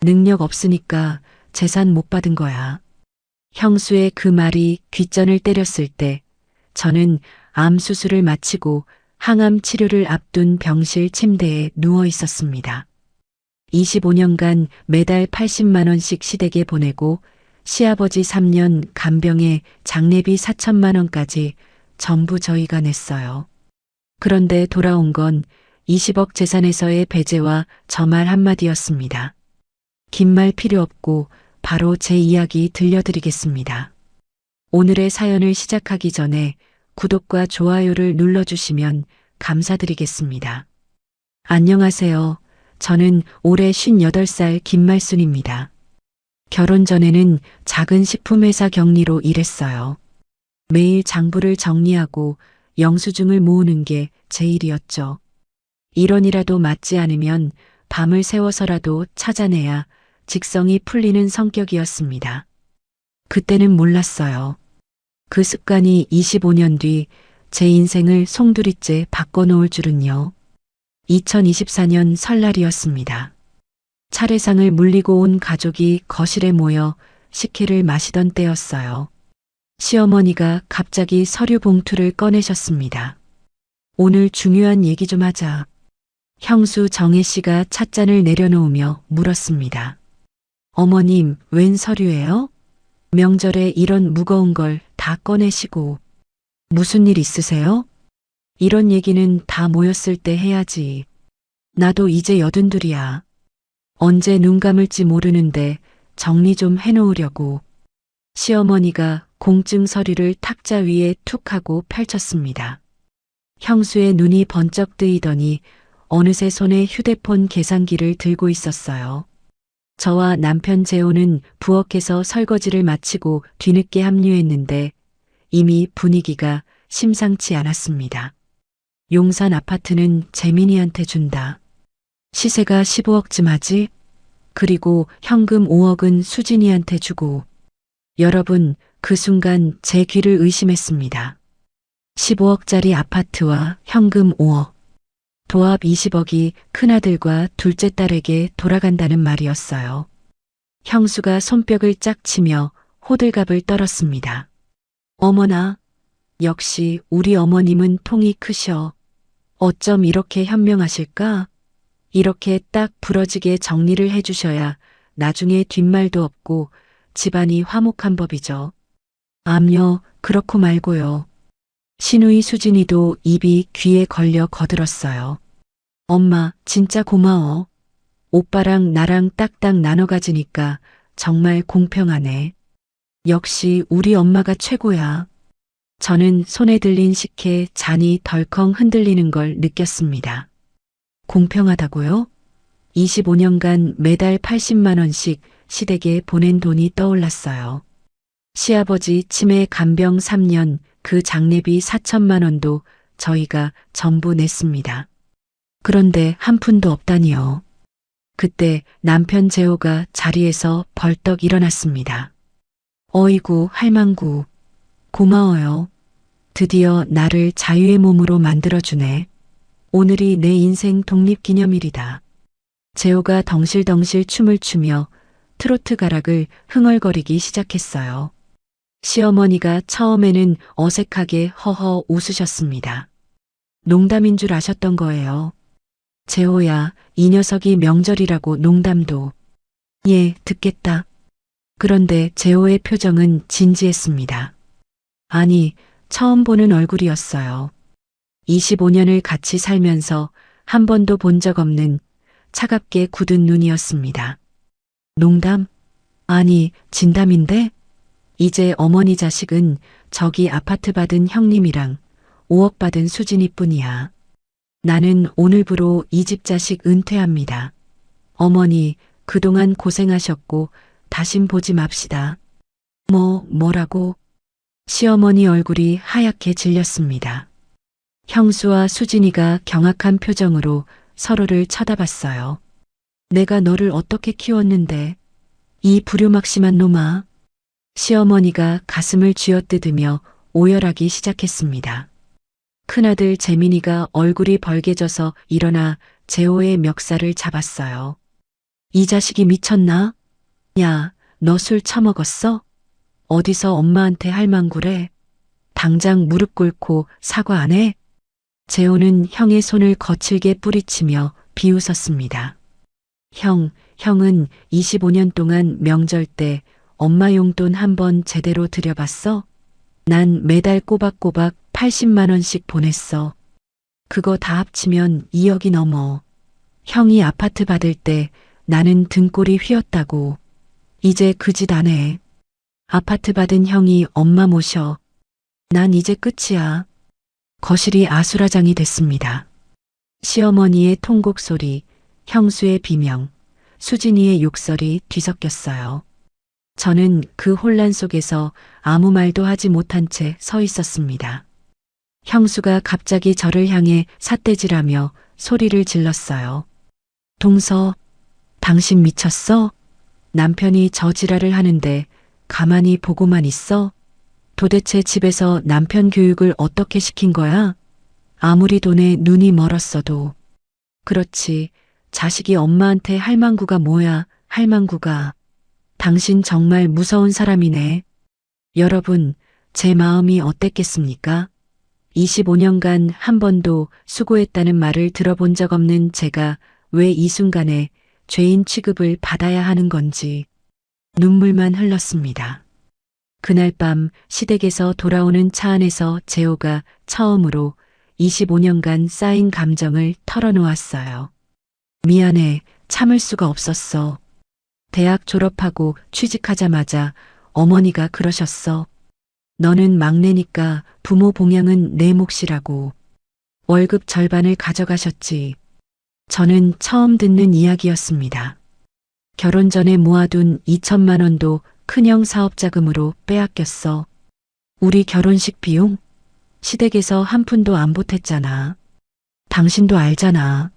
능력 없으니까 재산 못 받은 거야. 형수의 그 말이 귓전을 때렸을 때 저는 암 수술을 마치고 항암 치료를 앞둔 병실 침대에 누워 있었습니다. 25년간 매달 80만 원씩 시댁에 보내고 시아버지 3년 간병에 장례비 4천만 원까지 전부 저희가 냈어요. 그런데 돌아온 건 20억 재산에서의 배제와 저 말 한마디였습니다. 긴 말 필요 없고 바로 제 이야기 들려드리겠습니다. 오늘의 사연을 시작하기 전에 구독과 좋아요를 눌러주시면 감사드리겠습니다. 안녕하세요. 저는 올해 58살 김말순입니다. 결혼 전에는 작은 식품회사 격리로 일했어요. 매일 장부를 정리하고 영수증을 모으는 게 제 일이었죠. 1원이라도 맞지 않으면 밤을 새워서라도 찾아내야 직성이 풀리는 성격이었습니다. 그때는 몰랐어요. 그 습관이 25년 뒤 제 인생을 송두리째 바꿔놓을 줄은요. 2024년 설날이었습니다. 차례상을 물리고 온 가족이 거실에 모여 식혜를 마시던 때였어요. 시어머니가 갑자기 서류 봉투를 꺼내셨습니다. 오늘 중요한 얘기 좀 하자. 형수 정혜 씨가 찻잔을 내려놓으며 물었습니다. 어머님, 웬 서류예요? 명절에 이런 무거운 걸 다 꺼내시고. 무슨 일 있으세요? 이런 얘기는 다 모였을 때 해야지. 나도 이제 82이야. 언제 눈 감을지 모르는데 정리 좀 해놓으려고. 시어머니가 공증 서류를 탁자 위에 툭 하고 펼쳤습니다. 형수의 눈이 번쩍 뜨이더니 어느새 손에 휴대폰 계산기를 들고 있었어요. 저와 남편 재호는 부엌에서 설거지를 마치고 뒤늦게 합류했는데 이미 분위기가 심상치 않았습니다. 용산 아파트는 재민이한테 준다. 시세가 15억쯤 하지? 그리고 현금 5억은 수진이한테 주고. 여러분, 그 순간 제 귀를 의심했습니다. 15억짜리 아파트와 현금 5억. 도합 20억이 큰아들과 둘째 딸에게 돌아간다는 말이었어요. 형수가 손뼉을 짝 치며 호들갑을 떨었습니다. 어머나, 역시 우리 어머님은 통이 크셔. 어쩜 이렇게 현명하실까? 이렇게 딱 부러지게 정리를 해주셔야 나중에 뒷말도 없고 집안이 화목한 법이죠. 암요, 그렇고 말고요. 시누이 수진이도 입이 귀에 걸려 거들었어요. 엄마, 진짜 고마워. 오빠랑 나랑 딱딱 나눠 가지니까 정말 공평하네. 역시 우리 엄마가 최고야. 저는 손에 들린 식혜 잔이 덜컹 흔들리는 걸 느꼈습니다. 공평하다고요? 25년간 매달 80만 원씩 시댁에 보낸 돈이 떠올랐어요. 시아버지 치매 간병 3년 그 장례비 4천만 원도 저희가 전부 냈습니다. 그런데 한 푼도 없다니요. 그때 남편 재호가 자리에서 벌떡 일어났습니다. 어이구 할망구, 고마워요. 드디어 나를 자유의 몸으로 만들어주네. 오늘이 내 인생 독립기념일이다. 재호가 덩실덩실 춤을 추며 트로트 가락을 흥얼거리기 시작했어요. 시어머니가 처음에는 어색하게 허허 웃으셨습니다. 농담인 줄 아셨던 거예요. 재호야, 이 녀석이 명절이라고 농담도. 예, 듣겠다. 그런데 재호의 표정은 진지했습니다. 아니, 처음 보는 얼굴이었어요. 25년을 같이 살면서 한 번도 본 적 없는 차갑게 굳은 눈이었습니다. 농담? 아니, 진담인데? 이제 어머니 자식은 저기 아파트 받은 형님이랑 5억 받은 수진이뿐이야. 나는 오늘부로 이 집 자식 은퇴합니다. 어머니, 그동안 고생하셨고 다신 보지 맙시다. 뭐라고? 시어머니 얼굴이 하얗게 질렸습니다. 형수와 수진이가 경악한 표정으로 서로를 쳐다봤어요. 내가 너를 어떻게 키웠는데, 이 불효막심한 놈아. 시어머니가 가슴을 쥐어뜯으며 오열하기 시작했습니다. 큰아들 재민이가 얼굴이 벌개져서 일어나 재호의 멱살을 잡았어요. 이 자식이 미쳤나? 야, 너 술 처먹었어? 어디서 엄마한테 할망구래? 당장 무릎 꿇고 사과 안 해? 재호는 형의 손을 거칠게 뿌리치며 비웃었습니다. 형은 25년 동안 명절 때 엄마 용돈 한 번 제대로 들여봤어? 난 매달 꼬박꼬박 80만 원씩 보냈어. 그거 다 합치면 2억이 넘어. 형이 아파트 받을 때 나는 등골이 휘었다고. 이제 그 짓 안 해. 아파트 받은 형이 엄마 모셔. 난 이제 끝이야. 거실이 아수라장이 됐습니다. 시어머니의 통곡 소리, 형수의 비명, 수진이의 욕설이 뒤섞였어요. 저는 그 혼란 속에서 아무 말도 하지 못한 채 서 있었습니다. 형수가 갑자기 저를 향해 삿대질하며 소리를 질렀어요. 동서, 당신 미쳤어? 남편이 저 지랄을 하는데 가만히 보고만 있어? 도대체 집에서 남편 교육을 어떻게 시킨 거야? 아무리 돈에 눈이 멀었어도. 그렇지, 자식이 엄마한테 할망구가 뭐야, 할망구가. 당신 정말 무서운 사람이네. 여러분, 제 마음이 어땠겠습니까? 25년간 한 번도 수고했다는 말을 들어본 적 없는 제가 왜 이 순간에 죄인 취급을 받아야 하는 건지 눈물만 흘렀습니다. 그날 밤 시댁에서 돌아오는 차 안에서 재호가 처음으로 25년간 쌓인 감정을 털어놓았어요. 미안해, 참을 수가 없었어. 대학 졸업하고 취직하자마자 어머니가 그러셨어. 너는 막내니까 부모 봉양은 내 몫이라고. 월급 절반을 가져가셨지. 저는 처음 듣는 이야기였습니다. 결혼 전에 모아둔 2천만 원도 큰형 사업 자금으로 빼앗겼어. 우리 결혼식 비용? 시댁에서 한 푼도 안 보탰잖아. 당신도 알잖아.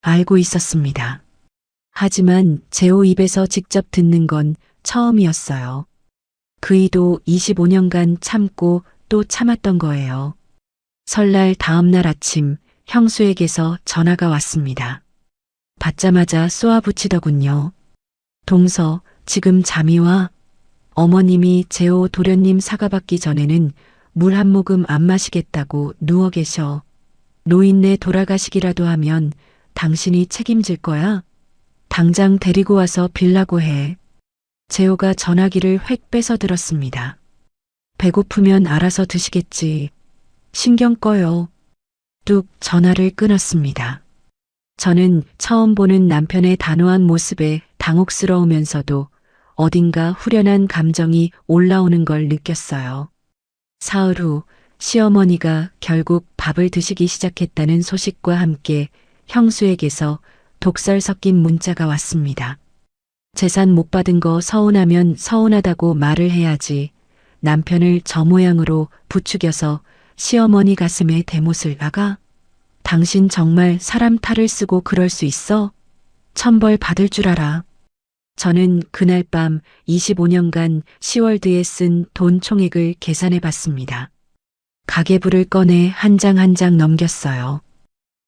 알고 있었습니다. 하지만 재호 입에서 직접 듣는 건 처음이었어요. 그이도 25년간 참고 또 참았던 거예요. 설날 다음날 아침 형수에게서 전화가 왔습니다. 받자마자 쏘아붙이더군요. 동서, 지금 잠이 와? 어머님이 재호 도련님 사과받기 전에는 물 한 모금 안 마시겠다고 누워 계셔. 노인네 돌아가시기라도 하면 당신이 책임질 거야? 당장 데리고 와서 빌라고 해. 재호가 전화기를 획 빼서 들었습니다. 배고프면 알아서 드시겠지. 신경 꺼요. 뚝 전화를 끊었습니다. 저는 처음 보는 남편의 단호한 모습에 당혹스러우면서도 어딘가 후련한 감정이 올라오는 걸 느꼈어요. 사흘 후 시어머니가 결국 밥을 드시기 시작했다는 소식과 함께 형수에게서 독설 섞인 문자가 왔습니다. 재산 못 받은 거 서운하면 서운하다고 말을 해야지. 남편을 저 모양으로 부추겨서 시어머니 가슴에 대못을 박아? 당신 정말 사람 탈을 쓰고 그럴 수 있어? 천벌 받을 줄 알아. 저는 그날 밤 25년간 시월드에 쓴 돈 총액을 계산해 봤습니다. 가계부를 꺼내 한 장 한 장 넘겼어요.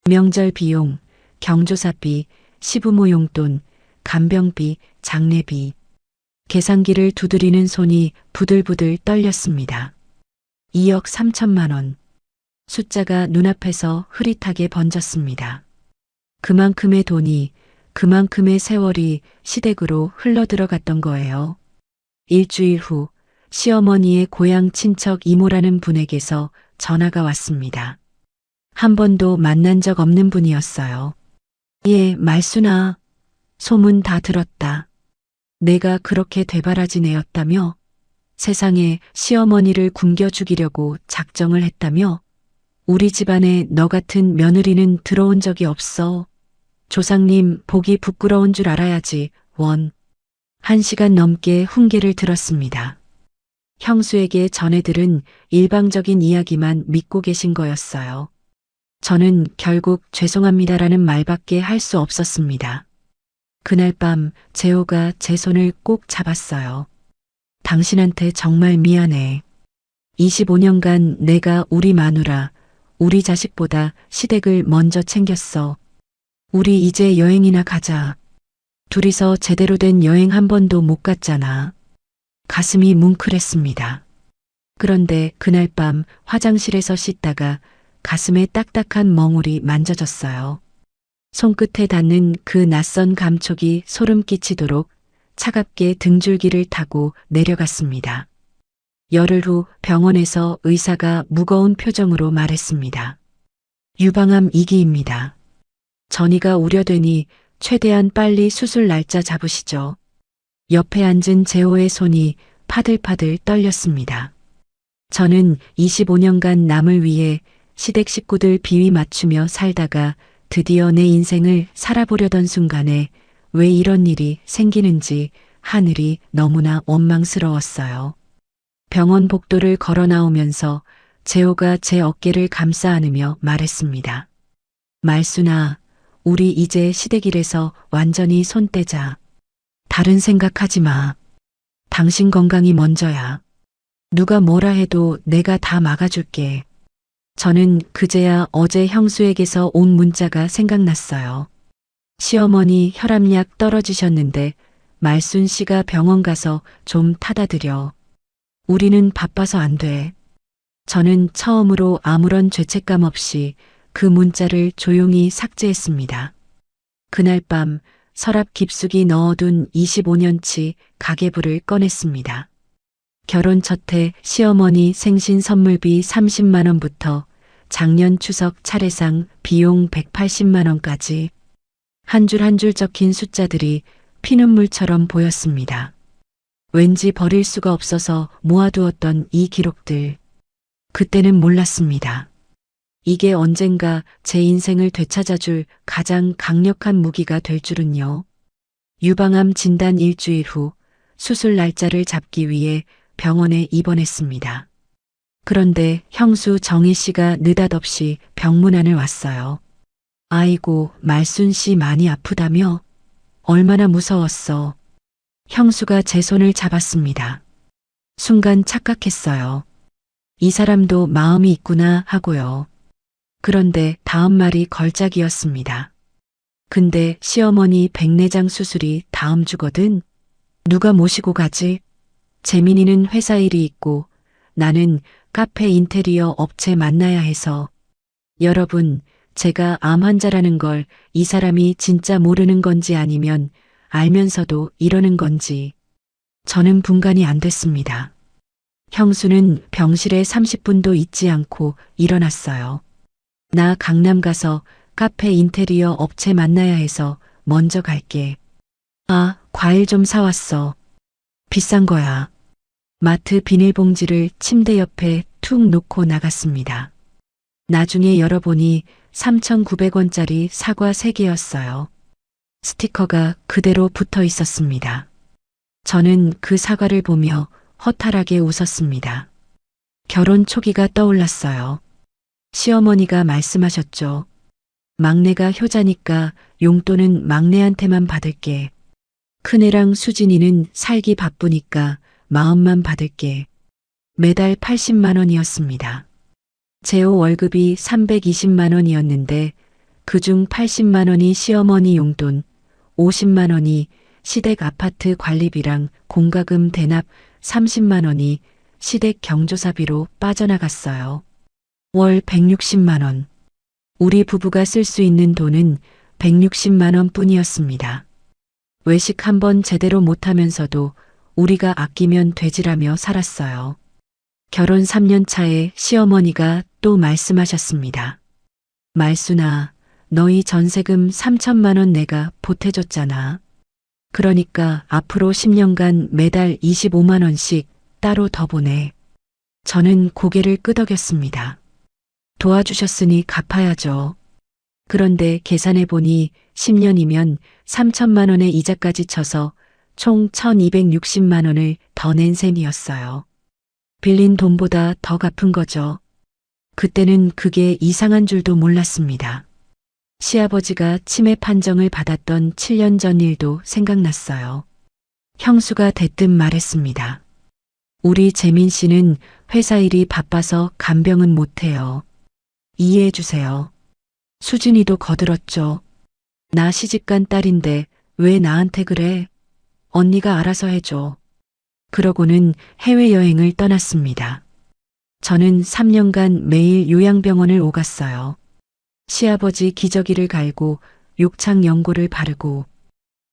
명절 비용, 경조사비, 시부모 용돈, 간병비, 장례비. 계산기를 두드리는 손이 부들부들 떨렸습니다. 2억 3천만 원. 숫자가 눈앞에서 흐릿하게 번졌습니다. 그만큼의 돈이, 그만큼의 세월이 시댁으로 흘러들어갔던 거예요. 일주일 후 시어머니의 고향 친척 이모라는 분에게서 전화가 왔습니다. 한 번도 만난 적 없는 분이었어요. 예, 말순아. 소문 다 들었다. 내가 그렇게 되바라진 애였다며? 세상에 시어머니를 굶겨 죽이려고 작정을 했다며? 우리 집안에 너 같은 며느리는 들어온 적이 없어. 조상님 보기 부끄러운 줄 알아야지, 원. 1시간 넘게 훈계를 들었습니다. 형수에게 전해들은 일방적인 이야기만 믿고 계신 거였어요. 저는 결국 죄송합니다라는 말밖에 할 수 없었습니다. 그날 밤 재호가 제 손을 꼭 잡았어요. 당신한테 정말 미안해. 25년간 내가 우리 마누라, 우리 자식보다 시댁을 먼저 챙겼어. 우리 이제 여행이나 가자. 둘이서 제대로 된 여행 한 번도 못 갔잖아. 가슴이 뭉클했습니다. 그런데 그날 밤 화장실에서 씻다가 가슴에 딱딱한 멍울이 만져졌어요. 손끝에 닿는 그 낯선 감촉이 소름 끼치도록 차갑게 등줄기를 타고 내려갔습니다. 열흘 후 병원에서 의사가 무거운 표정으로 말했습니다. 유방암 2기입니다. 전이가 우려되니 최대한 빨리 수술 날짜 잡으시죠. 옆에 앉은 재호의 손이 파들파들 떨렸습니다. 저는 25년간 남을 위해 시댁 식구들 비위 맞추며 살다가 드디어 내 인생을 살아보려던 순간에 왜 이런 일이 생기는지 하늘이 너무나 원망스러웠어요. 병원 복도를 걸어 나오면서 재호가 제 어깨를 감싸 안으며 말했습니다. 말순아, 우리 이제 시댁일에서 완전히 손 떼자. 다른 생각하지 마. 당신 건강이 먼저야. 누가 뭐라 해도 내가 다 막아줄게. 저는 그제야 어제 형수에게서 온 문자가 생각났어요. 시어머니 혈압약 떨어지셨는데 말순 씨가 병원 가서 좀 타다 드려. 우리는 바빠서 안 돼. 저는 처음으로 아무런 죄책감 없이 그 문자를 조용히 삭제했습니다. 그날 밤 서랍 깊숙이 넣어둔 25년치 가계부를 꺼냈습니다. 결혼 첫 해 시어머니 생신 선물비 30만 원부터 작년 추석 차례상 비용 180만 원까지 한 줄 한 줄 적힌 숫자들이 피눈물처럼 보였습니다. 왠지 버릴 수가 없어서 모아두었던 이 기록들. 그때는 몰랐습니다. 이게 언젠가 제 인생을 되찾아줄 가장 강력한 무기가 될 줄은요. 유방암 진단 일주일 후 수술 날짜를 잡기 위해 병원에 입원했습니다. 그런데 형수 정희 씨가 느닷없이 병문안을 왔어요. 아이고, 말순 씨 많이 아프다며? 얼마나 무서웠어. 형수가 제 손을 잡았습니다. 순간 착각했어요. 이 사람도 마음이 있구나 하고요. 그런데 다음 말이 걸작이었습니다. 근데 시어머니 백내장 수술이 다음 주거든. 누가 모시고 가지? 재민이는 회사 일이 있고 나는 카페 인테리어 업체 만나야 해서. 여러분, 제가 암 환자라는 걸 이 사람이 진짜 모르는 건지 아니면 알면서도 이러는 건지. 저는 분간이 안 됐습니다. 형수는 병실에 30분도 있지 않고 일어났어요. 나 강남 가서 카페 인테리어 업체 만나야 해서 먼저 갈게. 아, 과일 좀 사왔어. 비싼 거야. 마트 비닐봉지를 침대 옆에 툭 놓고 나갔습니다. 나중에 열어보니 3,900원짜리 사과 3개였어요. 스티커가 그대로 붙어 있었습니다. 저는 그 사과를 보며 허탈하게 웃었습니다. 결혼 초기가 떠올랐어요. 시어머니가 말씀하셨죠. 막내가 효자니까 용돈은 막내한테만 받을게. 큰애랑 수진이는 살기 바쁘니까 마음만 받을게. 매달 80만 원이었습니다. 재호 월급이 320만 원이었는데 그중 80만 원이 시어머니 용돈, 50만 원이 시댁 아파트 관리비랑 공과금 대납 30만 원이 시댁 경조사비로 빠져나갔어요. 월 160만 원. 우리 부부가 쓸 수 있는 돈은 160만 원 뿐이었습니다. 외식 한번 제대로 못하면서도 우리가 아끼면 되지라며 살았어요. 결혼 3년 차에 시어머니가 또 말씀하셨습니다. 말순아, 너희 전세금 3천만 원 내가 보태줬잖아. 그러니까 앞으로 10년간 매달 25만 원씩 따로 더 보내. 저는 고개를 끄덕였습니다. 도와주셨으니 갚아야죠. 그런데 계산해보니 10년이면 3천만 원의 이자까지 쳐서 총 1,260만 원을 더 낸 셈이었어요. 빌린 돈보다 더 갚은 거죠. 그때는 그게 이상한 줄도 몰랐습니다. 시아버지가 치매 판정을 받았던 7년 전 일도 생각났어요. 형수가 대뜸 말했습니다. 우리 재민 씨는 회사 일이 바빠서 간병은 못해요. 이해해 주세요. 수진이도 거들었죠. 나 시집간 딸인데 왜 나한테 그래? 언니가 알아서 해줘. 그러고는 해외여행을 떠났습니다. 저는 3년간 매일 요양병원을 오갔어요. 시아버지 기저귀를 갈고 욕창 연고를 바르고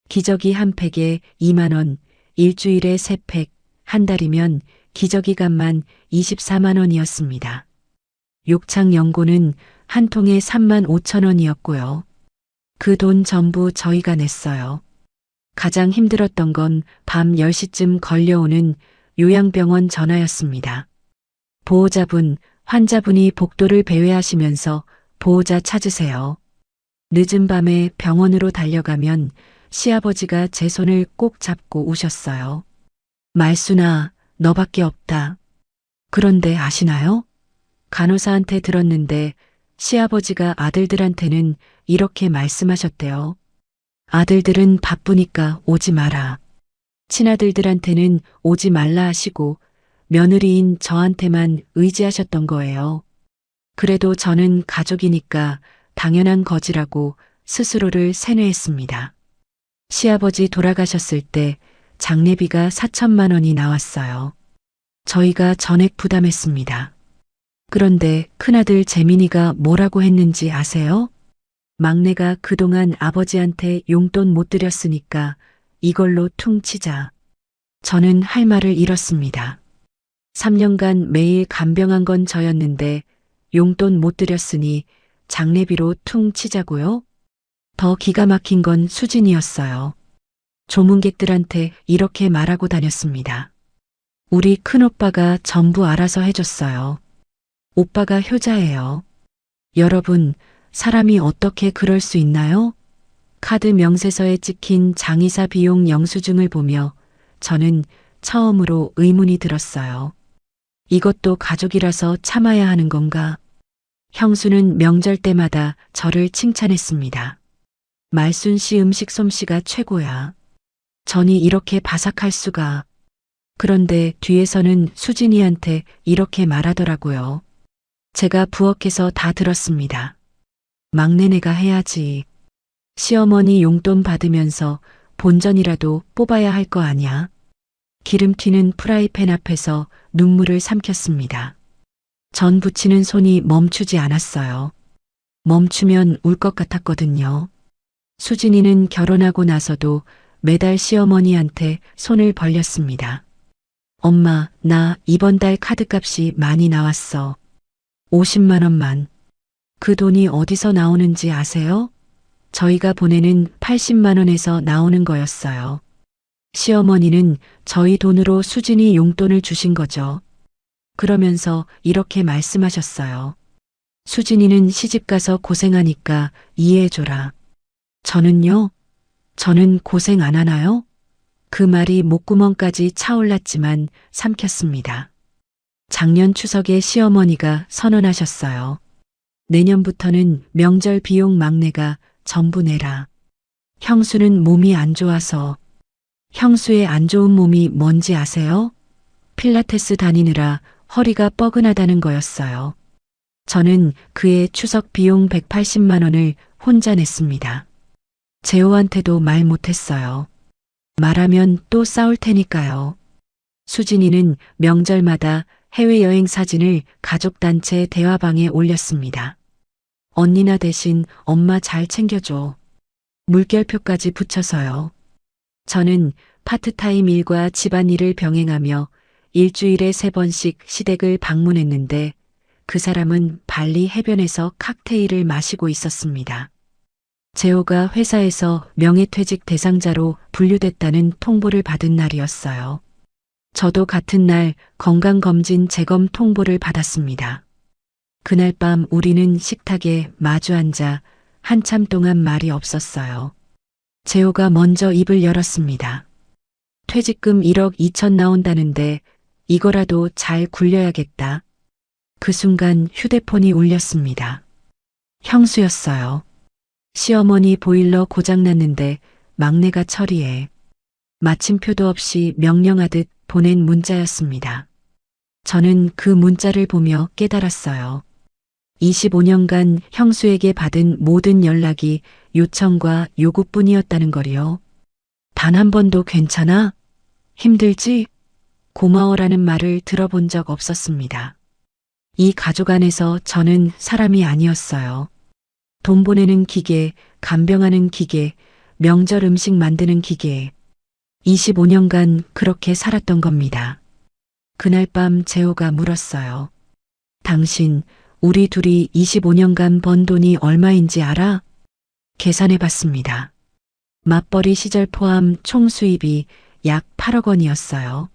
기저귀 한 팩에 2만 원, 일주일에 3팩, 한 달이면 기저귀 값만 24만 원이었습니다. 욕창 연고는 한 통에 3만 5천 원이었고요. 그 돈 전부 저희가 냈어요. 가장 힘들었던 건 밤 10시쯤 걸려오는 요양병원 전화였습니다. 보호자분, 환자분이 복도를 배회하시면서 보호자 찾으세요. 늦은 밤에 병원으로 달려가면 시아버지가 제 손을 꼭 잡고 우셨어요. 말순아, 너밖에 없다. 그런데 아시나요? 간호사한테 들었는데 시아버지가 아들들한테는 이렇게 말씀하셨대요. 아들들은 바쁘니까 오지 마라. 친아들들한테는 오지 말라 하시고 며느리인 저한테만 의지하셨던 거예요. 그래도 저는 가족이니까 당연한 거지라고 스스로를 세뇌했습니다. 시아버지 돌아가셨을 때 장례비가 4천만 원이 나왔어요. 저희가 전액 부담했습니다. 그런데 큰아들 재민이가 뭐라고 했는지 아세요? 막내가 그동안 아버지한테 용돈 못 드렸으니까 이걸로 퉁치자. 저는 할 말을 잃었습니다. 3년간 매일 간병한 건 저였는데 용돈 못 드렸으니 장례비로 퉁치자고요? 더 기가 막힌 건 수진이었어요. 조문객들한테 이렇게 말하고 다녔습니다. 우리 큰오빠가 전부 알아서 해줬어요. 오빠가 효자예요. 여러분, 사람이 어떻게 그럴 수 있나요? 카드 명세서에 찍힌 장의사 비용 영수증을 보며 저는 처음으로 의문이 들었어요. 이것도 가족이라서 참아야 하는 건가? 형수는 명절 때마다 저를 칭찬했습니다. 말순 씨 음식 솜씨가 최고야. 전이 이렇게 바삭할 수가. 그런데 뒤에서는 수진이한테 이렇게 말하더라고요. 제가 부엌에서 다 들었습니다. 막내네가 해야지. 시어머니 용돈 받으면서 본전이라도 뽑아야 할 거 아냐. 기름 튀는 프라이팬 앞에서 눈물을 삼켰습니다. 전 부치는 손이 멈추지 않았어요. 멈추면 울 것 같았거든요. 수진이는 결혼하고 나서도 매달 시어머니한테 손을 벌렸습니다. 엄마, 나 이번 달 카드값이 많이 나왔어. 50만 원만. 그 돈이 어디서 나오는지 아세요? 저희가 보내는 80만 원에서 나오는 거였어요. 시어머니는 저희 돈으로 수진이 용돈을 주신 거죠. 그러면서 이렇게 말씀하셨어요. 수진이는 시집가서 고생하니까 이해해줘라. 저는요? 저는 고생 안 하나요? 그 말이 목구멍까지 차올랐지만 삼켰습니다. 작년 추석에 시어머니가 선언하셨어요. 내년부터는 명절 비용 막내가 전부 내라. 형수는 몸이 안 좋아서. 형수의 안 좋은 몸이 뭔지 아세요? 필라테스 다니느라 허리가 뻐근하다는 거였어요. 저는 그의 추석 비용 180만 원을 혼자 냈습니다. 재호한테도 말 못했어요. 말하면 또 싸울 테니까요. 수진이는 명절마다 해외여행 사진을 가족단체 대화방에 올렸습니다. 언니나 대신 엄마 잘 챙겨줘. 물결표까지 붙여서요. 저는 파트타임 일과 집안일을 병행하며 일주일에 3번씩 시댁을 방문했는데 그 사람은 발리 해변에서 칵테일을 마시고 있었습니다. 재호가 회사에서 명예퇴직 대상자로 분류됐다는 통보를 받은 날이었어요. 저도 같은 날 건강검진 재검 통보를 받았습니다. 그날 밤 우리는 식탁에 마주 앉아 한참 동안 말이 없었어요. 재호가 먼저 입을 열었습니다. 퇴직금 1억 2천 나온다는데 이거라도 잘 굴려야겠다. 그 순간 휴대폰이 울렸습니다. 형수였어요. 시어머니 보일러 고장났는데 막내가 처리해. 마침표도 없이 명령하듯 보낸 문자였습니다. 저는 그 문자를 보며 깨달았어요. 25년간 형수에게 받은 모든 연락이 요청과 요구뿐이었다는 거리요. 단 한 번도 괜찮아? 힘들지? 고마워라는 말을 들어본 적 없었습니다. 이 가족 안에서 저는 사람이 아니었어요. 돈 보내는 기계, 간병하는 기계, 명절 음식 만드는 기계. 25년간 그렇게 살았던 겁니다. 그날 밤 재호가 물었어요. 당신, 우리 둘이 25년간 번 돈이 얼마인지 알아? 계산해 봤습니다. 맞벌이 시절 포함 총 수입이 약 8억 원이었어요.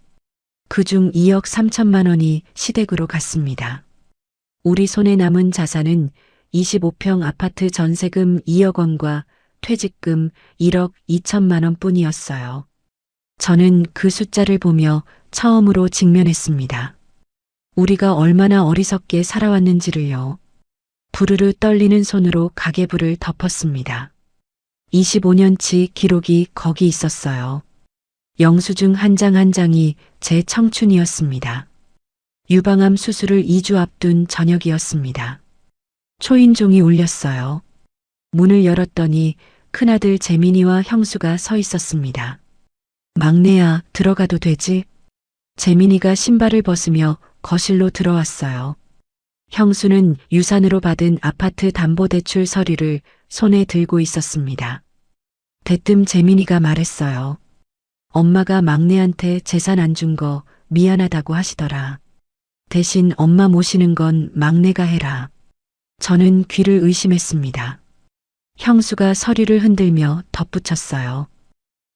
그중 2억 3천만 원이 시댁으로 갔습니다. 우리 손에 남은 자산은 25평 아파트 전세금 2억 원과 퇴직금 1억 2천만 원 뿐이었어요. 저는 그 숫자를 보며 처음으로 직면했습니다. 우리가 얼마나 어리석게 살아왔는지를요. 부르르 떨리는 손으로 가계부를 덮었습니다. 25년치 기록이 거기 있었어요. 영수증 한 장 한 장이 제 청춘이었습니다. 유방암 수술을 2주 앞둔 저녁이었습니다. 초인종이 울렸어요. 문을 열었더니 큰아들 재민이와 형수가 서 있었습니다. 막내야, 들어가도 되지? 재민이가 신발을 벗으며 거실로 들어왔어요. 형수는 유산으로 받은 아파트 담보대출 서류를 손에 들고 있었습니다. 대뜸 재민이가 말했어요. 엄마가 막내한테 재산 안 준 거 미안하다고 하시더라. 대신 엄마 모시는 건 막내가 해라. 저는 귀를 의심했습니다. 형수가 서류를 흔들며 덧붙였어요.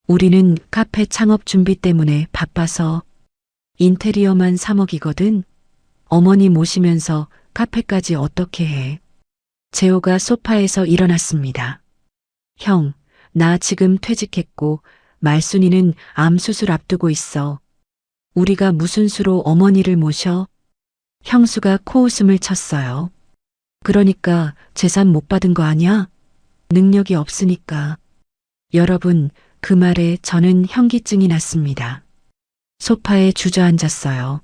우리는 카페 창업 준비 때문에 바빠서 인테리어만 3억이거든. 어머니 모시면서 카페까지 어떻게 해. 재호가 소파에서 일어났습니다. 형, 나 지금 퇴직했고 말순이는 암 수술 앞두고 있어. 우리가 무슨 수로 어머니를 모셔? 형수가 코웃음을 쳤어요. 그러니까 재산 못 받은 거 아니야? 능력이 없으니까. 여러분, 그 말에 저는 현기증이 났습니다. 소파에 주저앉았어요.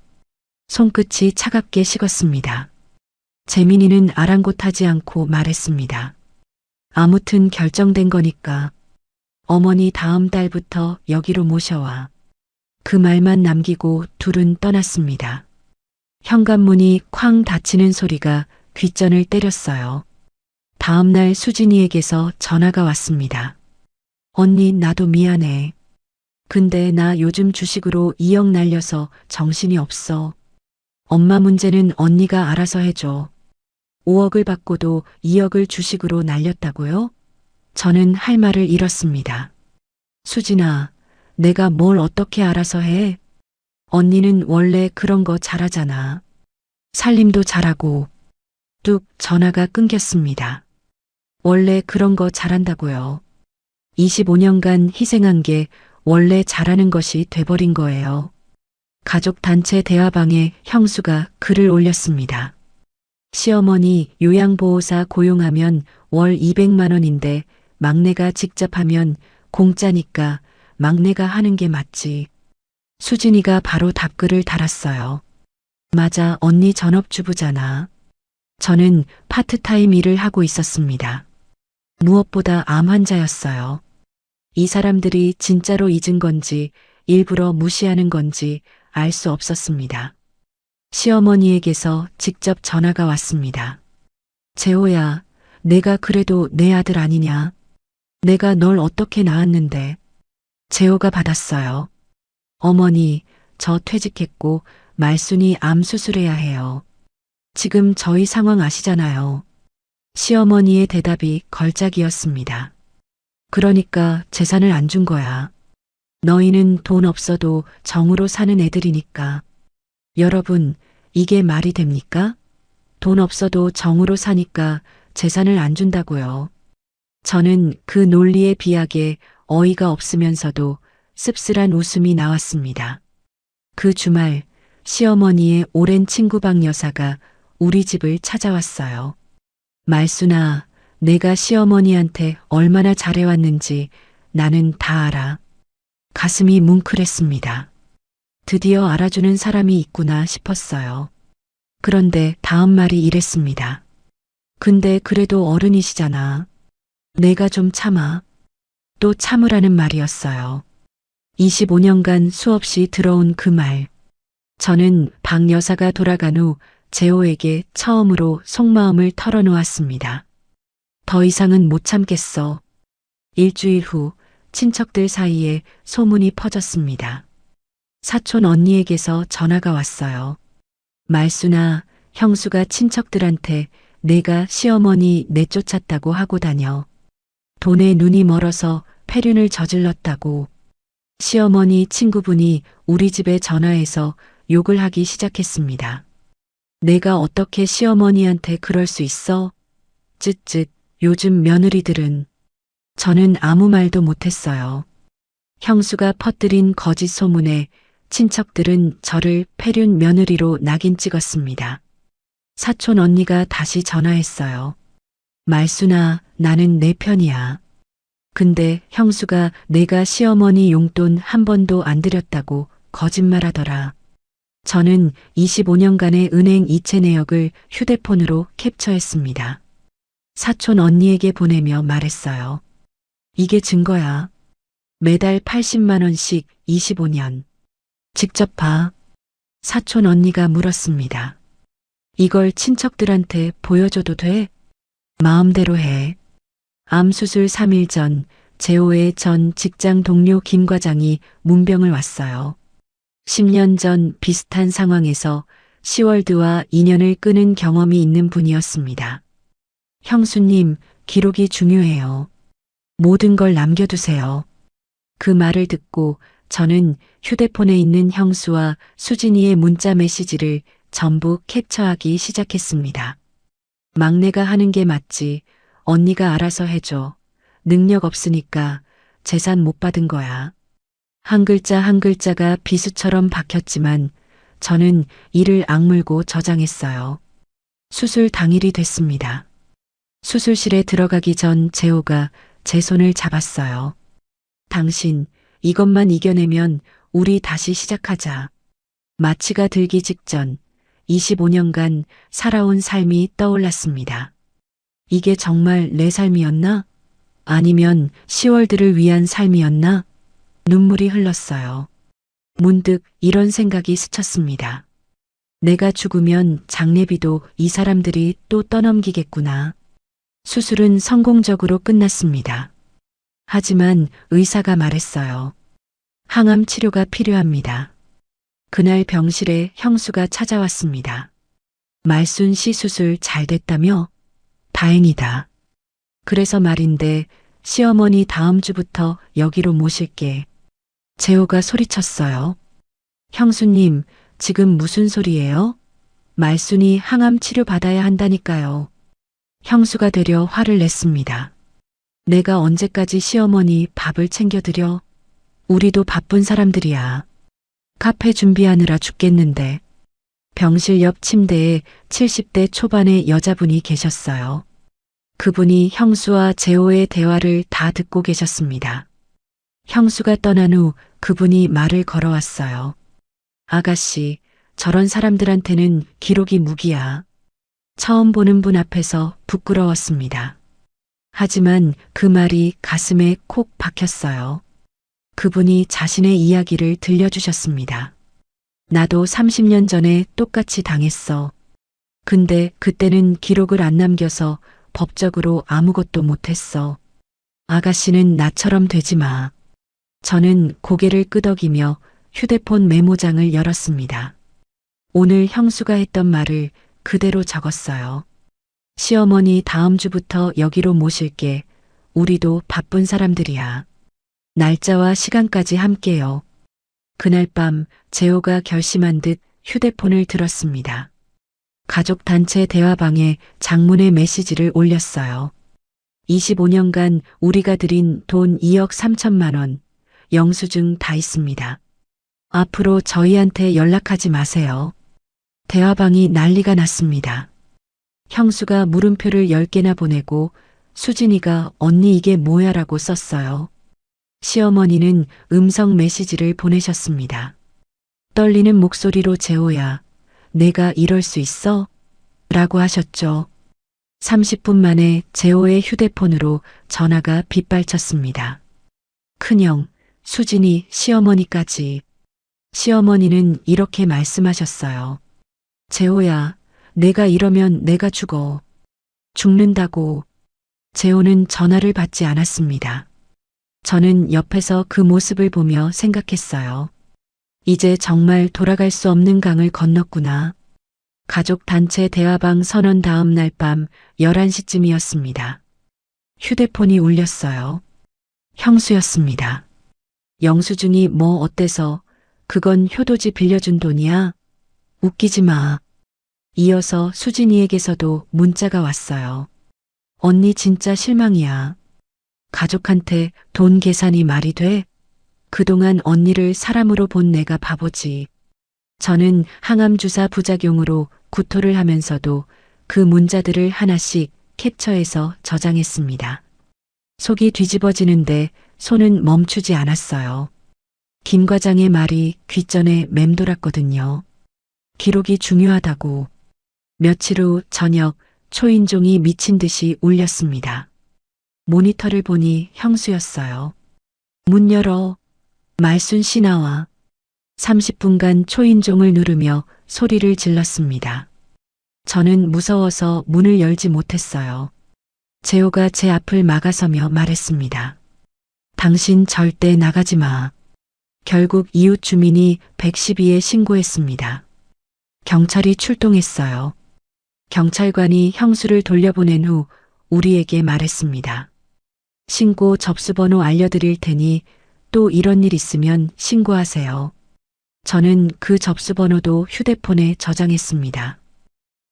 손끝이 차갑게 식었습니다. 재민이는 아랑곳하지 않고 말했습니다. 아무튼 결정된 거니까 어머니 다음 달부터 여기로 모셔와. 그 말만 남기고 둘은 떠났습니다. 현관문이 쾅 닫히는 소리가 귓전을 때렸어요. 다음 날 수진이에게서 전화가 왔습니다. 언니, 나도 미안해. 근데 나 요즘 주식으로 2억 날려서 정신이 없어. 엄마 문제는 언니가 알아서 해줘. 5억을 받고도 2억을 주식으로 날렸다고요? 저는 할 말을 잃었습니다. 수진아, 내가 뭘 어떻게 알아서 해? 언니는 원래 그런 거 잘하잖아. 살림도 잘하고. 뚝 전화가 끊겼습니다. 원래 그런 거 잘한다고요. 25년간 희생한 게 원래 잘하는 것이 돼버린 거예요. 가족 단체 대화방에 형수가 글을 올렸습니다. 시어머니 요양보호사 고용하면 월 200만 원인데 막내가 직접 하면 공짜니까 막내가 하는 게 맞지. 수진이가 바로 답글을 달았어요. 맞아, 언니 전업주부잖아. 저는 파트타임 일을 하고 있었습니다. 무엇보다 암 환자였어요. 이 사람들이 진짜로 잊은 건지 일부러 무시하는 건지 알 수 없었습니다. 시어머니에게서 직접 전화가 왔습니다. 재호야, 내가 그래도 내 아들 아니냐? 내가 널 어떻게 낳았는데. 재호가 받았어요. 어머니, 저 퇴직했고 말순이 암 수술해야 해요. 지금 저희 상황 아시잖아요. 시어머니의 대답이 걸작이었습니다. 그러니까 재산을 안 준 거야. 너희는 돈 없어도 정으로 사는 애들이니까. 여러분, 이게 말이 됩니까? 돈 없어도 정으로 사니까 재산을 안 준다고요. 저는 그 논리에 비하게 어이가 없으면서도 씁쓸한 웃음이 나왔습니다. 그 주말 시어머니의 오랜 친구방 여사가 우리 집을 찾아왔어요. 말순아, 내가 시어머니한테 얼마나 잘해왔는지 나는 다 알아. 가슴이 뭉클했습니다. 드디어 알아주는 사람이 있구나 싶었어요. 그런데 다음 말이 이랬습니다. 근데 그래도 어른이시잖아. 내가 좀 참아. 또 참으라는 말이었어요. 25년간 수없이 들어온 그 말. 저는 박 여사가 돌아간 후 재호에게 처음으로 속마음을 털어놓았습니다. 더 이상은 못 참겠어. 일주일 후 친척들 사이에 소문이 퍼졌습니다. 사촌 언니에게서 전화가 왔어요. 말수나 형수가 친척들한테 내가 시어머니 내쫓았다고 하고 다녀. 돈에 눈이 멀어서 폐륜을 저질렀다고. 시어머니 친구분이 우리 집에 전화해서 욕을 하기 시작했습니다. 내가 어떻게 시어머니한테 그럴 수 있어? 쯧쯧, 요즘 며느리들은. 저는 아무 말도 못했어요. 형수가 퍼뜨린 거짓 소문에 친척들은 저를 폐륜 며느리로 낙인 찍었습니다. 사촌 언니가 다시 전화했어요. 말수나, 나는 내 편이야. 근데 형수가 내가 시어머니 용돈 한 번도 안 드렸다고 거짓말하더라. 저는 25년간의 은행 이체 내역을 휴대폰으로 캡처했습니다. 사촌 언니에게 보내며 말했어요. 이게 증거야. 매달 80만 원씩 25년. 직접 봐. 사촌 언니가 물었습니다. 이걸 친척들한테 보여줘도 돼? 마음대로 해. 암 수술 3일 전 재호의 전 직장 동료 김 과장이 문병을 왔어요. 10년 전 비슷한 상황에서 시월드와 인연을 끊은 경험이 있는 분이었습니다. 형수님, 기록이 중요해요. 모든 걸 남겨두세요. 그 말을 듣고 저는 휴대폰에 있는 형수와 수진이의 문자 메시지를 전부 캡처하기 시작했습니다. 막내가 하는 게 맞지. 언니가 알아서 해줘. 능력 없으니까 재산 못 받은 거야. 한 글자 한 글자가 비수처럼 박혔지만 저는 이를 악물고 저장했어요. 수술 당일이 됐습니다. 수술실에 들어가기 전 재호가 제 손을 잡았어요. 당신, 이것만 이겨내면 우리 다시 시작하자. 마취가 들기 직전 25년간 살아온 삶이 떠올랐습니다. 이게 정말 내 삶이었나? 아니면 시월드를 위한 삶이었나? 눈물이 흘렀어요. 문득 이런 생각이 스쳤습니다. 내가 죽으면 장례비도 이 사람들이 또 떠넘기겠구나. 수술은 성공적으로 끝났습니다. 하지만 의사가 말했어요. 항암 치료가 필요합니다. 그날 병실에 형수가 찾아왔습니다. 말순 씨 수술 잘 됐다며? 다행이다. 그래서 말인데 시어머니 다음 주부터 여기로 모실게. 재호가 소리쳤어요. 형수님, 지금 무슨 소리예요? 말순이 항암 치료 받아야 한다니까요. 형수가 되려 화를 냈습니다. 내가 언제까지 시어머니 밥을 챙겨드려? 우리도 바쁜 사람들이야. 카페 준비하느라 죽겠는데. 병실 옆 침대에 70대 초반의 여자분이 계셨어요. 그분이 형수와 재호의 대화를 다 듣고 계셨습니다. 형수가 떠난 후 그분이 말을 걸어왔어요. 아가씨, 저런 사람들한테는 기록이 무기야. 처음 보는 분 앞에서 부끄러웠습니다. 하지만 그 말이 가슴에 콕 박혔어요. 그분이 자신의 이야기를 들려주셨습니다. 나도 30년 전에 똑같이 당했어. 근데 그때는 기록을 안 남겨서 법적으로 아무것도 못했어. 아가씨는 나처럼 되지 마. 저는 고개를 끄덕이며 휴대폰 메모장을 열었습니다. 오늘 형수가 했던 말을 그대로 적었어요. 시어머니 다음 주부터 여기로 모실게. 우리도 바쁜 사람들이야. 날짜와 시간까지 함께요. 그날 밤 재호가 결심한 듯 휴대폰을 들었습니다. 가족 단체 대화방에 장문의 메시지를 올렸어요. 25년간 우리가 들인 돈 2억 3천만 원, 영수증 다 있습니다. 앞으로 저희한테 연락하지 마세요. 대화방이 난리가 났습니다. 형수가 물음표를 10개나 보내고 수진이가 언니 이게 뭐야라고 썼어요. 시어머니는 음성 메시지를 보내셨습니다. 떨리는 목소리로 재호야, 내가 이럴 수 있어? 라고 하셨죠. 30분 만에 재호의 휴대폰으로 전화가 빗발쳤습니다. 큰형, 수진이, 시어머니까지. 시어머니는 이렇게 말씀하셨어요. 재호야, 내가 이러면 내가 죽어. 죽는다고. 재호는 전화를 받지 않았습니다. 저는 옆에서 그 모습을 보며 생각했어요. 이제 정말 돌아갈 수 없는 강을 건넜구나. 가족 단체 대화방 선언 다음 날 밤 11시쯤이었습니다. 휴대폰이 울렸어요. 형수였습니다. 영수증이 뭐 어때서? 그건 효도지 빌려준 돈이야? 웃기지 마. 이어서 수진이에게서도 문자가 왔어요. 언니 진짜 실망이야. 가족한테 돈 계산이 말이 돼? 그동안 언니를 사람으로 본 내가 바보지. 저는 항암주사 부작용으로 구토를 하면서도 그 문자들을 하나씩 캡처해서 저장했습니다. 속이 뒤집어지는데 손은 멈추지 않았어요. 김 과장의 말이 귓전에 맴돌았거든요. 기록이 중요하다고. 며칠 후 저녁 초인종이 미친 듯이 울렸습니다. 모니터를 보니 형수였어요. 문 열어. 말순 씨 나와. 30분간 초인종을 누르며 소리를 질렀습니다. 저는 무서워서 문을 열지 못했어요. 재호가 제 앞을 막아서며 말했습니다. 당신 절대 나가지 마. 결국 이웃 주민이 112에 신고했습니다. 경찰이 출동했어요. 경찰관이 형수를 돌려보낸 후 우리에게 말했습니다. 신고 접수번호 알려드릴 테니 또 이런 일 있으면 신고하세요. 저는 그 접수번호도 휴대폰에 저장했습니다.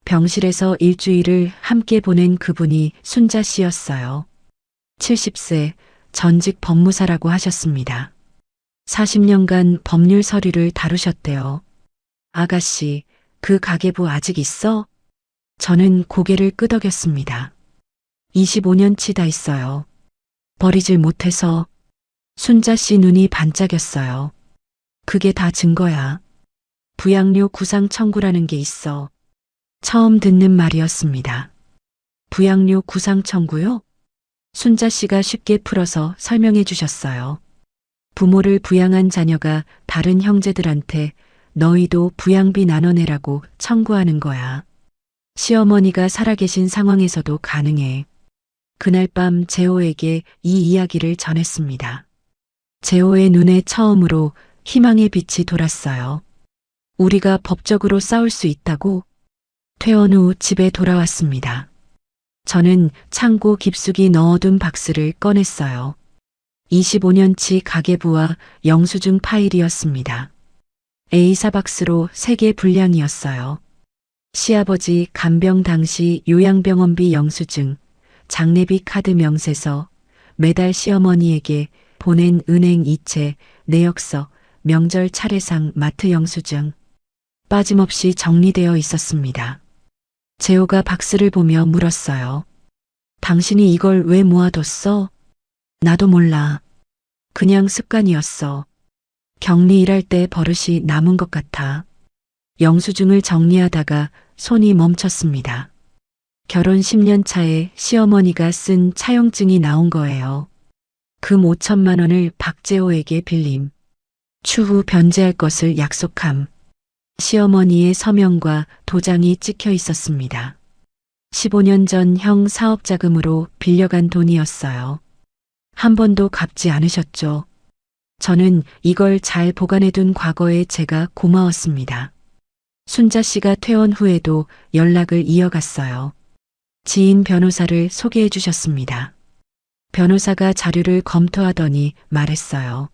병실에서 일주일을 함께 보낸 그분이 순자 씨였어요. 70세, 전직 법무사라고 하셨습니다. 40년간 법률 서류를 다루셨대요. 아가씨, 그 가계부 아직 있어? 저는 고개를 끄덕였습니다. 25년치 다 있어요. 버리질 못해서. 순자 씨 눈이 반짝였어요. 그게 다 증거야. 부양료 구상 청구라는 게 있어. 처음 듣는 말이었습니다. 부양료 구상 청구요? 순자 씨가 쉽게 풀어서 설명해 주셨어요. 부모를 부양한 자녀가 다른 형제들한테 너희도 부양비 나눠내라고 청구하는 거야. 시어머니가 살아계신 상황에서도 가능해. 그날 밤 재호에게 이 이야기를 전했습니다. 재호의 눈에 처음으로 희망의 빛이 돌았어요. 우리가 법적으로 싸울 수 있다고? 퇴원 후 집에 돌아왔습니다. 저는 창고 깊숙이 넣어둔 박스를 꺼냈어요. 25년치 가계부와 영수증 파일이었습니다. A사 박스로 3개 분량이었어요. 시아버지 간병 당시 요양병원비 영수증, 장례비 카드 명세서, 매달 시어머니에게 보낸 은행 이체, 내역서, 명절 차례상 마트 영수증. 빠짐없이 정리되어 있었습니다. 재호가 박스를 보며 물었어요. 당신이 이걸 왜 모아뒀어? 나도 몰라. 그냥 습관이었어. 격리 일할 때 버릇이 남은 것 같아. 영수증을 정리하다가 손이 멈췄습니다. 결혼 10년 차에 시어머니가 쓴 차용증이 나온 거예요. 금 5천만 원을 박재호에게 빌림. 추후 변제할 것을 약속함. 시어머니의 서명과 도장이 찍혀 있었습니다. 15년 전 형 사업 자금으로 빌려간 돈이었어요. 한 번도 갚지 않으셨죠. 저는 이걸 잘 보관해둔 과거의 제가 고마웠습니다. 순자 씨가 퇴원 후에도 연락을 이어갔어요. 지인 변호사를 소개해 주셨습니다. 변호사가 자료를 검토하더니 말했어요.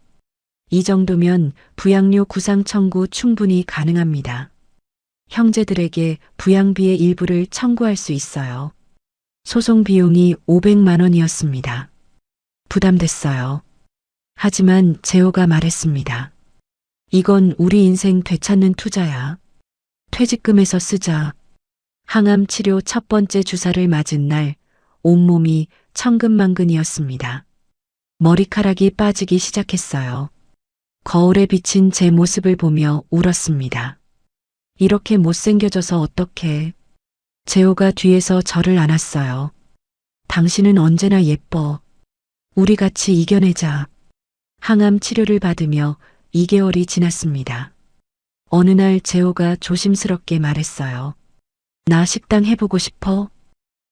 이 정도면 부양료 구상 청구 충분히 가능합니다. 형제들에게 부양비의 일부를 청구할 수 있어요. 소송 비용이 500만 원이었습니다. 부담됐어요. 하지만 재호가 말했습니다. 이건 우리 인생 되찾는 투자야. 퇴직금에서 쓰자. 항암 치료 첫 번째 주사를 맞은 날 온몸이 천근만근이었습니다. 머리카락이 빠지기 시작했어요. 거울에 비친 제 모습을 보며 울었습니다. 이렇게 못생겨져서 어떡해. 재호가 뒤에서 저를 안았어요. 당신은 언제나 예뻐. 우리 같이 이겨내자. 항암 치료를 받으며 2개월이 지났습니다. 어느 날 재호가 조심스럽게 말했어요. 나 식당 해보고 싶어?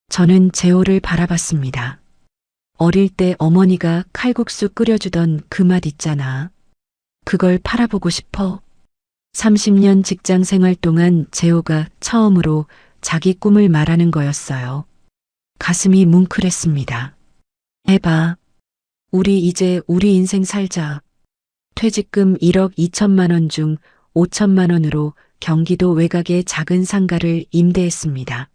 저는 재호를 바라봤습니다. 어릴 때 어머니가 칼국수 끓여주던 그 맛 있잖아. 그걸 팔아보고 싶어. 30년 직장 생활 동안 재호가 처음으로 자기 꿈을 말하는 거였어요. 가슴이 뭉클했습니다. 해봐. 우리 이제 우리 인생 살자. 퇴직금 1억 2천만 원 중 5천만 원으로 경기도 외곽의 작은 상가를 임대했습니다.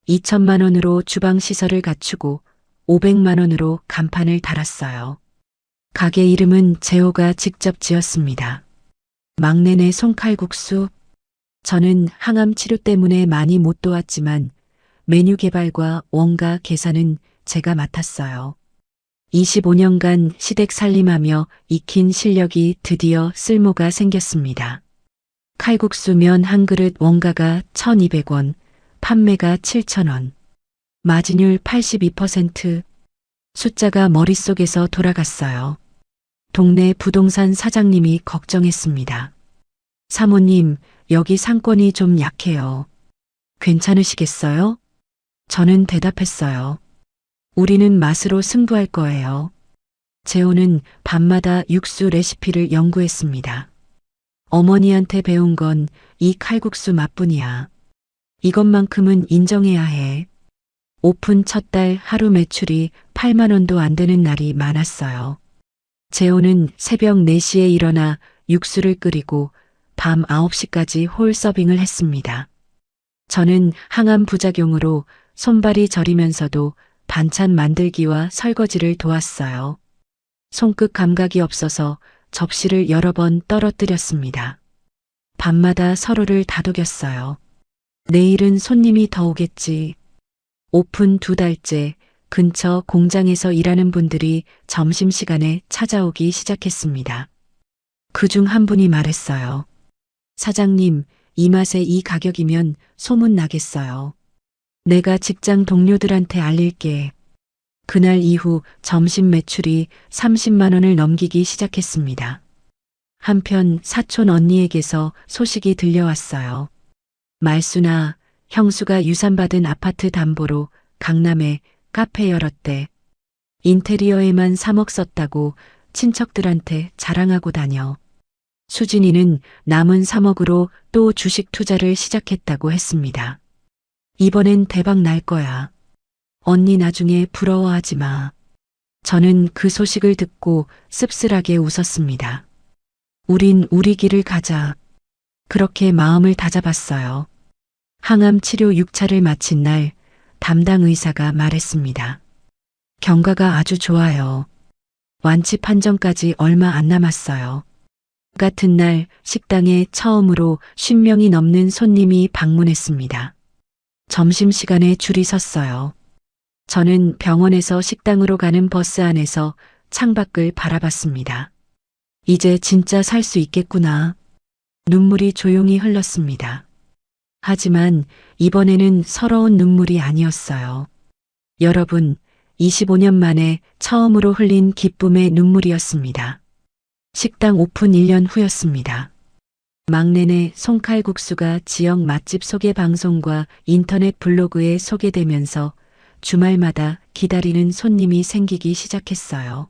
2천만 원으로 주방 시설을 갖추고 500만 원으로 간판을 달았어요. 가게 이름은 재호가 직접 지었습니다. 막내네 손칼국수. 저는 항암 치료 때문에 많이 못 도왔지만 메뉴 개발과 원가 계산은 제가 맡았어요. 25년간 시댁 살림하며 익힌 실력이 드디어 쓸모가 생겼습니다. 칼국수 면 한 그릇 원가가 1,200원, 판매가 7,000원. 마진율 82%. 숫자가 머릿속에서 돌아갔어요. 동네 부동산 사장님이 걱정했습니다. 사모님, 여기 상권이 좀 약해요. 괜찮으시겠어요? 저는 대답했어요. 우리는 맛으로 승부할 거예요. 재호는 밤마다 육수 레시피를 연구했습니다. 어머니한테 배운 건 이 칼국수 맛뿐이야. 이것만큼은 인정해야 해. 오픈 첫 달 하루 매출이 8만 원도 안 되는 날이 많았어요. 재호는 새벽 4시에 일어나 육수를 끓이고 밤 9시까지 홀 서빙을 했습니다. 저는 항암 부작용으로 손발이 저리면서도 반찬 만들기와 설거지를 도왔어요. 손끝 감각이 없어서 접시를 여러 번 떨어뜨렸습니다. 밤마다 서로를 다독였어요. 내일은 손님이 더 오겠지. 오픈 2달째 근처 공장에서 일하는 분들이 점심시간에 찾아오기 시작했습니다. 그중 한 분이 말했어요. 사장님, 이 맛에 이 가격이면 소문 나겠어요. 내가 직장 동료들한테 알릴게. 그날 이후 점심 매출이 30만 원을 넘기기 시작했습니다. 한편 사촌 언니에게서 소식이 들려왔어요. 말수나 형수가 유산받은 아파트 담보로 강남에 카페 열었대. 인테리어에만 3억 썼다고 친척들한테 자랑하고 다녀. 수진이는 남은 3억으로 또 주식 투자를 시작했다고 했습니다. 이번엔 대박 날 거야. 언니 나중에 부러워하지 마. 저는 그 소식을 듣고 씁쓸하게 웃었습니다. 우린 우리 길을 가자. 그렇게 마음을 다잡았어요. 항암 치료 6차를 마친 날 담당 의사가 말했습니다. 경과가 아주 좋아요. 완치 판정까지 얼마 안 남았어요. 같은 날 식당에 처음으로 50명이 넘는 손님이 방문했습니다. 점심시간에 줄이 섰어요. 저는 병원에서 식당으로 가는 버스 안에서 창밖을 바라봤습니다. 이제 진짜 살 수 있겠구나. 눈물이 조용히 흘렀습니다. 하지만 이번에는 서러운 눈물이 아니었어요. 여러분, 25년 만에 처음으로 흘린 기쁨의 눈물이었습니다. 식당 오픈 1년 후였습니다. 막내네 손칼국수가 지역 맛집 소개 방송과 인터넷 블로그에 소개되면서 주말마다 기다리는 손님이 생기기 시작했어요.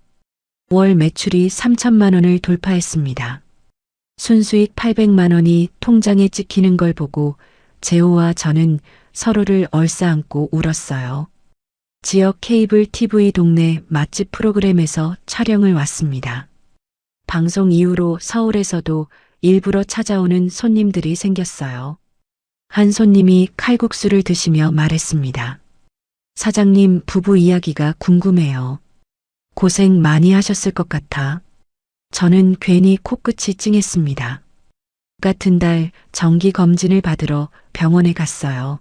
월 매출이 3천만 원을 돌파했습니다. 순수익 800만 원이 통장에 찍히는 걸 보고 재호와 저는 서로를 얼싸안고 울었어요. 지역 케이블 TV 동네 맛집 프로그램에서 촬영을 왔습니다. 방송 이후로 서울에서도 일부러 찾아오는 손님들이 생겼어요. 한 손님이 칼국수를 드시며 말했습니다. 사장님, 부부 이야기가 궁금해요. 고생 많이 하셨을 것 같아. 저는 괜히 코끝이 찡했습니다. 같은 달 정기 검진을 받으러 병원에 갔어요.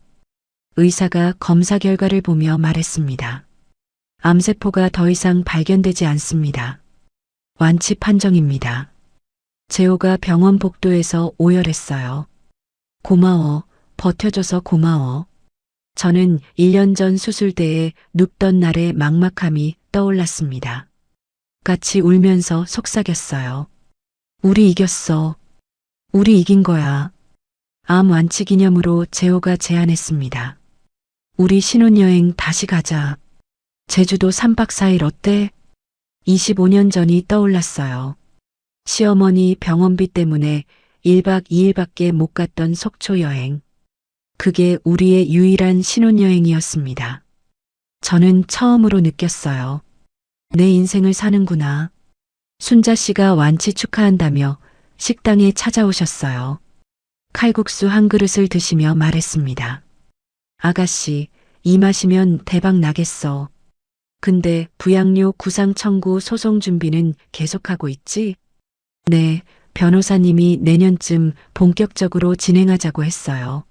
의사가 검사 결과를 보며 말했습니다. 암세포가 더 이상 발견되지 않습니다. 완치 판정입니다. 재호가 병원 복도에서 오열했어요. 고마워, 버텨줘서 고마워. 저는 1년 전 수술대에 눕던 날의 막막함이 떠올랐습니다. 가족같이 울면서 속삭였어요. 우리 이겼어. 우리 이긴 거야. 암 완치 기념으로 재호가 제안했습니다. 우리 신혼여행 다시 가자. 제주도 3박 4일 어때? 25년 전이 떠올랐어요. 시어머니 병원비 때문에 1박 2일밖에 못 갔던 속초 여행. 그게 우리의 유일한 신혼여행이었습니다. 저는 처음으로 느꼈어요. 내 인생을 사는구나. 순자 씨가 완치 축하한다며 식당에 찾아오셨어요. 칼국수 한 그릇을 드시며 말했습니다. 아가씨, 이 마시면 대박 나겠어. 근데 부양료 구상 청구 소송 준비는 계속하고 있지? 네, 변호사님이 내년쯤 본격적으로 진행하자고 했어요.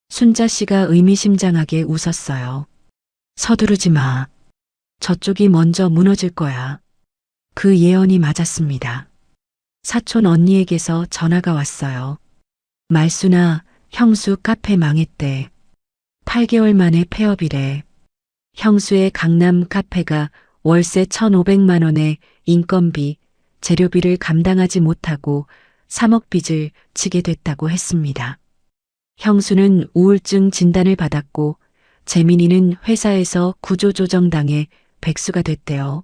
순자 씨가 의미심장하게 웃었어요. 서두르지 마. 저쪽이 먼저 무너질 거야. 그 예언이 맞았습니다. 사촌 언니에게서 전화가 왔어요. 말수나 형수 카페 망했대. 8개월 만에 폐업이래. 형수의 강남 카페가 월세 1,500만 원에 인건비, 재료비를 감당하지 못하고 3억 빚을 지게 됐다고 했습니다. 형수는 우울증 진단을 받았고 재민이는 회사에서 구조조정당해 백수가 됐대요.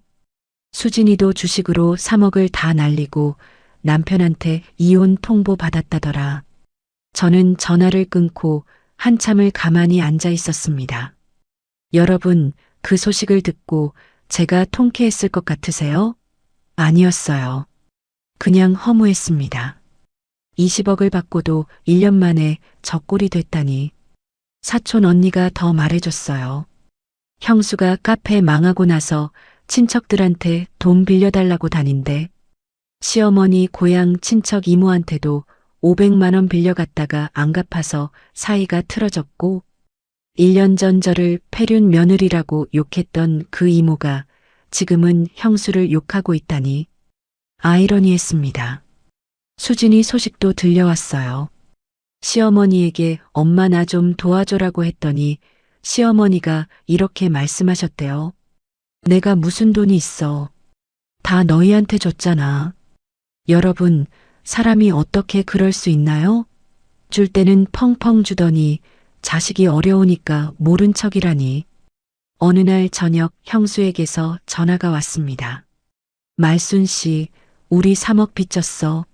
수진이도 주식으로 3억을 다 날리고 남편한테 이혼 통보 받았다더라. 저는 전화를 끊고 한참을 가만히 앉아 있었습니다. 여러분, 그 소식을 듣고 제가 통쾌했을 것 같으세요? 아니었어요. 그냥 허무했습니다. 20억을 받고도 1년 만에 저 꼴이 됐다니. 사촌 언니가 더 말해줬어요. 형수가 카페 망하고 나서 친척들한테 돈 빌려달라고 다닌대. 시어머니 고향 친척 이모한테도 500만 원 빌려갔다가 안 갚아서 사이가 틀어졌고 1년 전 저를 폐륜 며느리라고 욕했던 그 이모가 지금은 형수를 욕하고 있다니. 아이러니했습니다. 수진이 소식도 들려왔어요. 시어머니에게 엄마 나 좀 도와줘라고 했더니 시어머니가 이렇게 말씀하셨대요. 내가 무슨 돈이 있어. 다 너희한테 줬잖아. 여러분, 사람이 어떻게 그럴 수 있나요? 줄 때는 펑펑 주더니 자식이 어려우니까 모른 척이라니. 어느 날 저녁 형수에게서 전화가 왔습니다. 말순 씨, 우리 3억 빚졌어.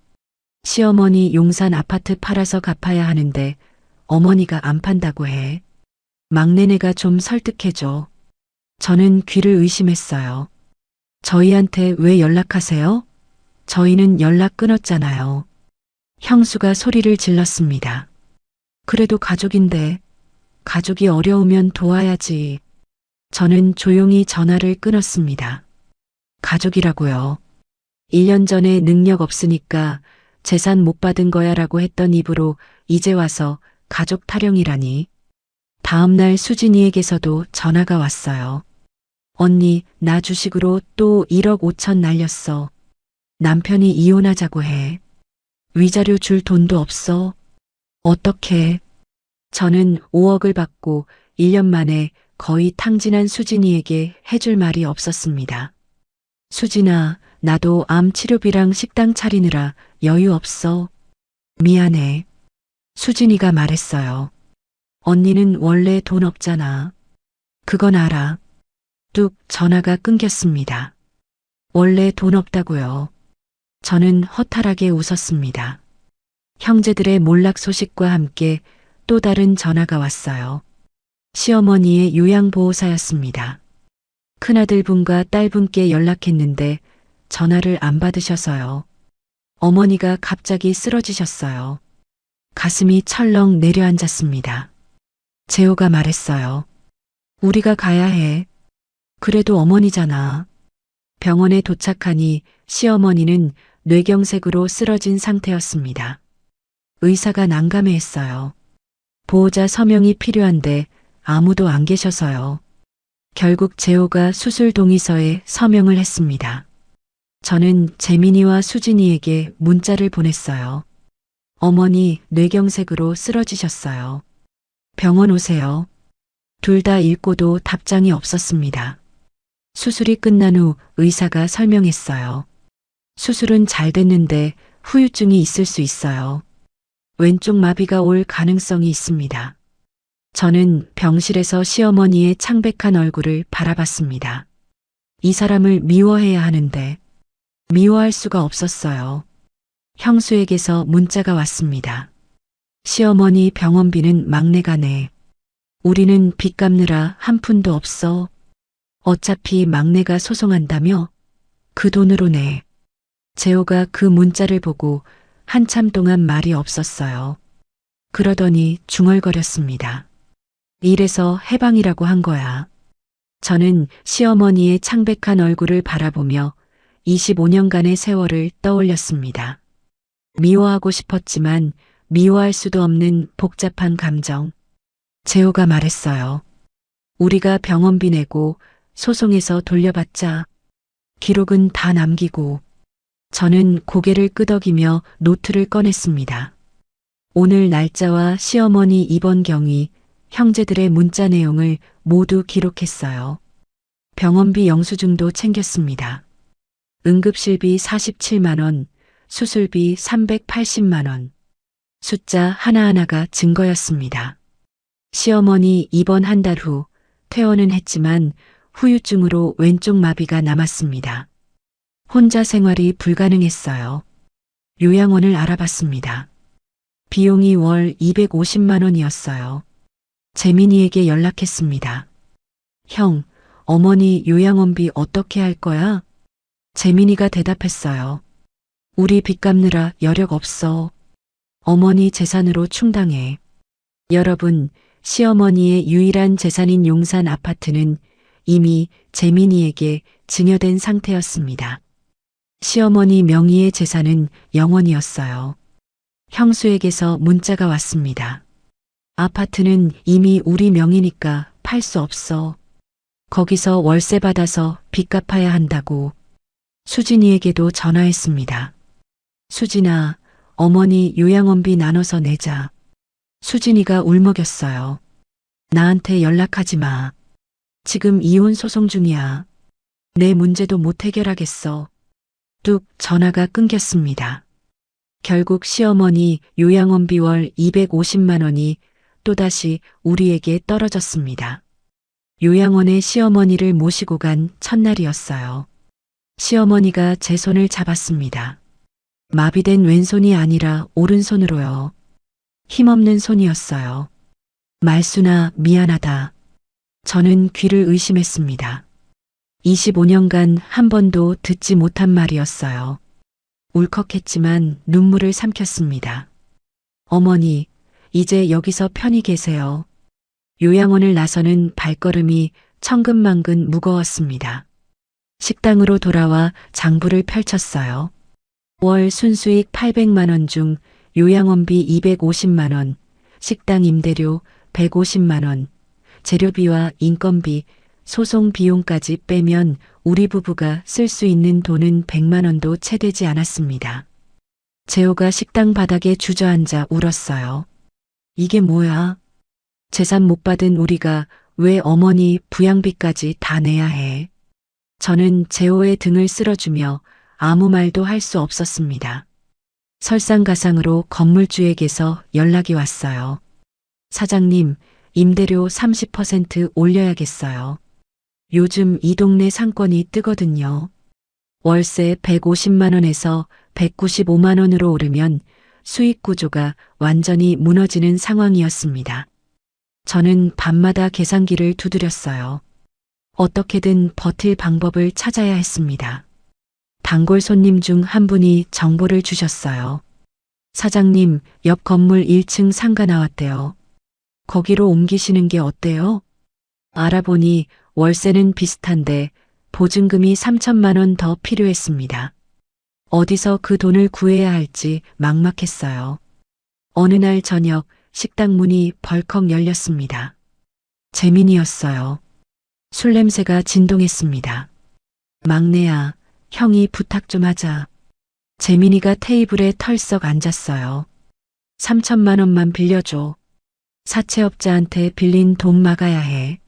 시어머니 용산 아파트 팔아서 갚아야 하는데 어머니가 안 판다고 해. 막내네가 좀 설득해줘. 저는 귀를 의심했어요. 저희한테 왜 연락하세요? 저희는 연락 끊었잖아요. 형수가 소리를 질렀습니다. 그래도 가족인데 가족이 어려우면 도와야지. 저는 조용히 전화를 끊었습니다. 가족이라고요. 1년 전에 능력 없으니까 재산 못 받은 거야 라고 했던 입으로 이제 와서 가족 타령이라니. 다음 날 수진이에게서도 전화가 왔어요. 언니, 나 주식으로 또 1억 5천 날렸어. 남편이 이혼하자고 해. 위자료 줄 돈도 없어. 어떡해. 저는 5억을 받고 1년 만에 거의 탕진한 수진이에게 해줄 말이 없었습니다. 수진아, 나도 암 치료비랑 식당 차리느라 여유 없어. 미안해. 수진이가 말했어요. 언니는 원래 돈 없잖아. 그건 알아. 뚝 전화가 끊겼습니다. 원래 돈 없다고요. 저는 허탈하게 웃었습니다. 형제들의 몰락 소식과 함께 또 다른 전화가 왔어요. 시어머니의 요양보호사였습니다. 큰아들 분과 딸 분께 연락했는데 전화를 안 받으셔서요. 어머니가 갑자기 쓰러지셨어요. 가슴이 철렁 내려앉았습니다. 재호가 말했어요. 우리가 가야 해. 그래도 어머니잖아. 병원에 도착하니 시어머니는 뇌경색으로 쓰러진 상태였습니다. 의사가 난감해했어요. 보호자 서명이 필요한데 아무도 안 계셔서요. 결국 재호가 수술 동의서에 서명을 했습니다. 저는 재민이와 수진이에게 문자를 보냈어요. 어머니 뇌경색으로 쓰러지셨어요. 병원 오세요. 둘 다 읽고도 답장이 없었습니다. 수술이 끝난 후 의사가 설명했어요. 수술은 잘 됐는데 후유증이 있을 수 있어요. 왼쪽 마비가 올 가능성이 있습니다. 저는 병실에서 시어머니의 창백한 얼굴을 바라봤습니다. 이 사람을 미워해야 하는데 미워할 수가 없었어요. 형수에게서 문자가 왔습니다. 시어머니 병원비는 막내가 내. 우리는 빚 갚느라 한 푼도 없어. 어차피 막내가 소송한다며 그 돈으로 내. 재호가 그 문자를 보고 한참 동안 말이 없었어요. 그러더니 중얼거렸습니다. 이래서 해방이라고 한 거야. 저는 시어머니의 창백한 얼굴을 바라보며 25년간의 세월을 떠올렸습니다. 미워하고 싶었지만 미워할 수도 없는 복잡한 감정. 재호가 말했어요. 우리가 병원비 내고 소송에서 돌려받자. 기록은 다 남기고. 저는 고개를 끄덕이며 노트를 꺼냈습니다. 오늘 날짜와 시어머니 입원 경위, 형제들의 문자 내용을 모두 기록했어요. 병원비 영수증도 챙겼습니다. 응급실비 47만 원, 수술비 380만 원. 숫자 하나하나가 증거였습니다. 시어머니 입원 한 달 후 퇴원은 했지만 후유증으로 왼쪽 마비가 남았습니다. 혼자 생활이 불가능했어요. 요양원을 알아봤습니다. 비용이 월 250만 원이었어요. 재민이에게 연락했습니다. 형, 어머니 요양원비 어떻게 할 거야? 재민이가 대답했어요. 우리 빚 갚느라 여력 없어. 어머니 재산으로 충당해. 여러분, 시어머니의 유일한 재산인 용산 아파트는 이미 재민이에게 증여된 상태였습니다. 시어머니 명의의 재산은 0원이었어요. 형수에게서 문자가 왔습니다. 아파트는 이미 우리 명의니까 팔 수 없어. 거기서 월세 받아서 빚 갚아야 한다고. 수진이에게도 전화했습니다. 수진아, 어머니 요양원비 나눠서 내자. 수진이가 울먹였어요. 나한테 연락하지 마. 지금 이혼 소송 중이야. 내 문제도 못 해결하겠어. 뚝 전화가 끊겼습니다. 결국 시어머니 요양원비 월 250만 원이 또다시 우리에게 떨어졌습니다. 요양원에 시어머니를 모시고 간 첫날이었어요. 시어머니가 제 손을 잡았습니다. 마비된 왼손이 아니라 오른손으로요. 힘없는 손이었어요. 말순아, 미안하다. 저는 귀를 의심했습니다. 25년간 한 번도 듣지 못한 말이었어요. 울컥했지만 눈물을 삼켰습니다. 어머니, 이제 여기서 편히 계세요. 요양원을 나서는 발걸음이 천근만근 무거웠습니다. 식당으로 돌아와 장부를 펼쳤어요. 월 순수익 800만 원 중 요양원비 250만 원, 식당 임대료 150만 원, 재료비와 인건비, 소송 비용까지 빼면 우리 부부가 쓸 수 있는 돈은 100만 원도 채 되지 않았습니다. 재호가 식당 바닥에 주저앉아 울었어요. 이게 뭐야? 재산 못 받은 우리가 왜 어머니 부양비까지 다 내야 해? 저는 재호의 등을 쓸어주며 아무 말도 할 수 없었습니다. 설상가상으로 건물주에게서 연락이 왔어요. 사장님, 임대료 30% 올려야겠어요. 요즘 이 동네 상권이 뜨거든요. 월세 150만 원에서 195만 원으로 오르면 수익 구조가 완전히 무너지는 상황이었습니다. 저는 밤마다 계산기를 두드렸어요. 어떻게든 버틸 방법을 찾아야 했습니다. 단골 손님 중 한 분이 정보를 주셨어요. 사장님, 옆 건물 1층 상가 나왔대요. 거기로 옮기시는 게 어때요? 알아보니 월세는 비슷한데 보증금이 3천만 원 더 필요했습니다. 어디서 그 돈을 구해야 할지 막막했어요. 어느 날 저녁 식당 문이 벌컥 열렸습니다. 재민이었어요. 술 냄새가 진동했습니다. 막내야, 형이 부탁 좀 하자. 재민이가 테이블에 털썩 앉았어요. 3천만 원만 빌려줘. 사채업자한테 빌린 돈 막아야 해.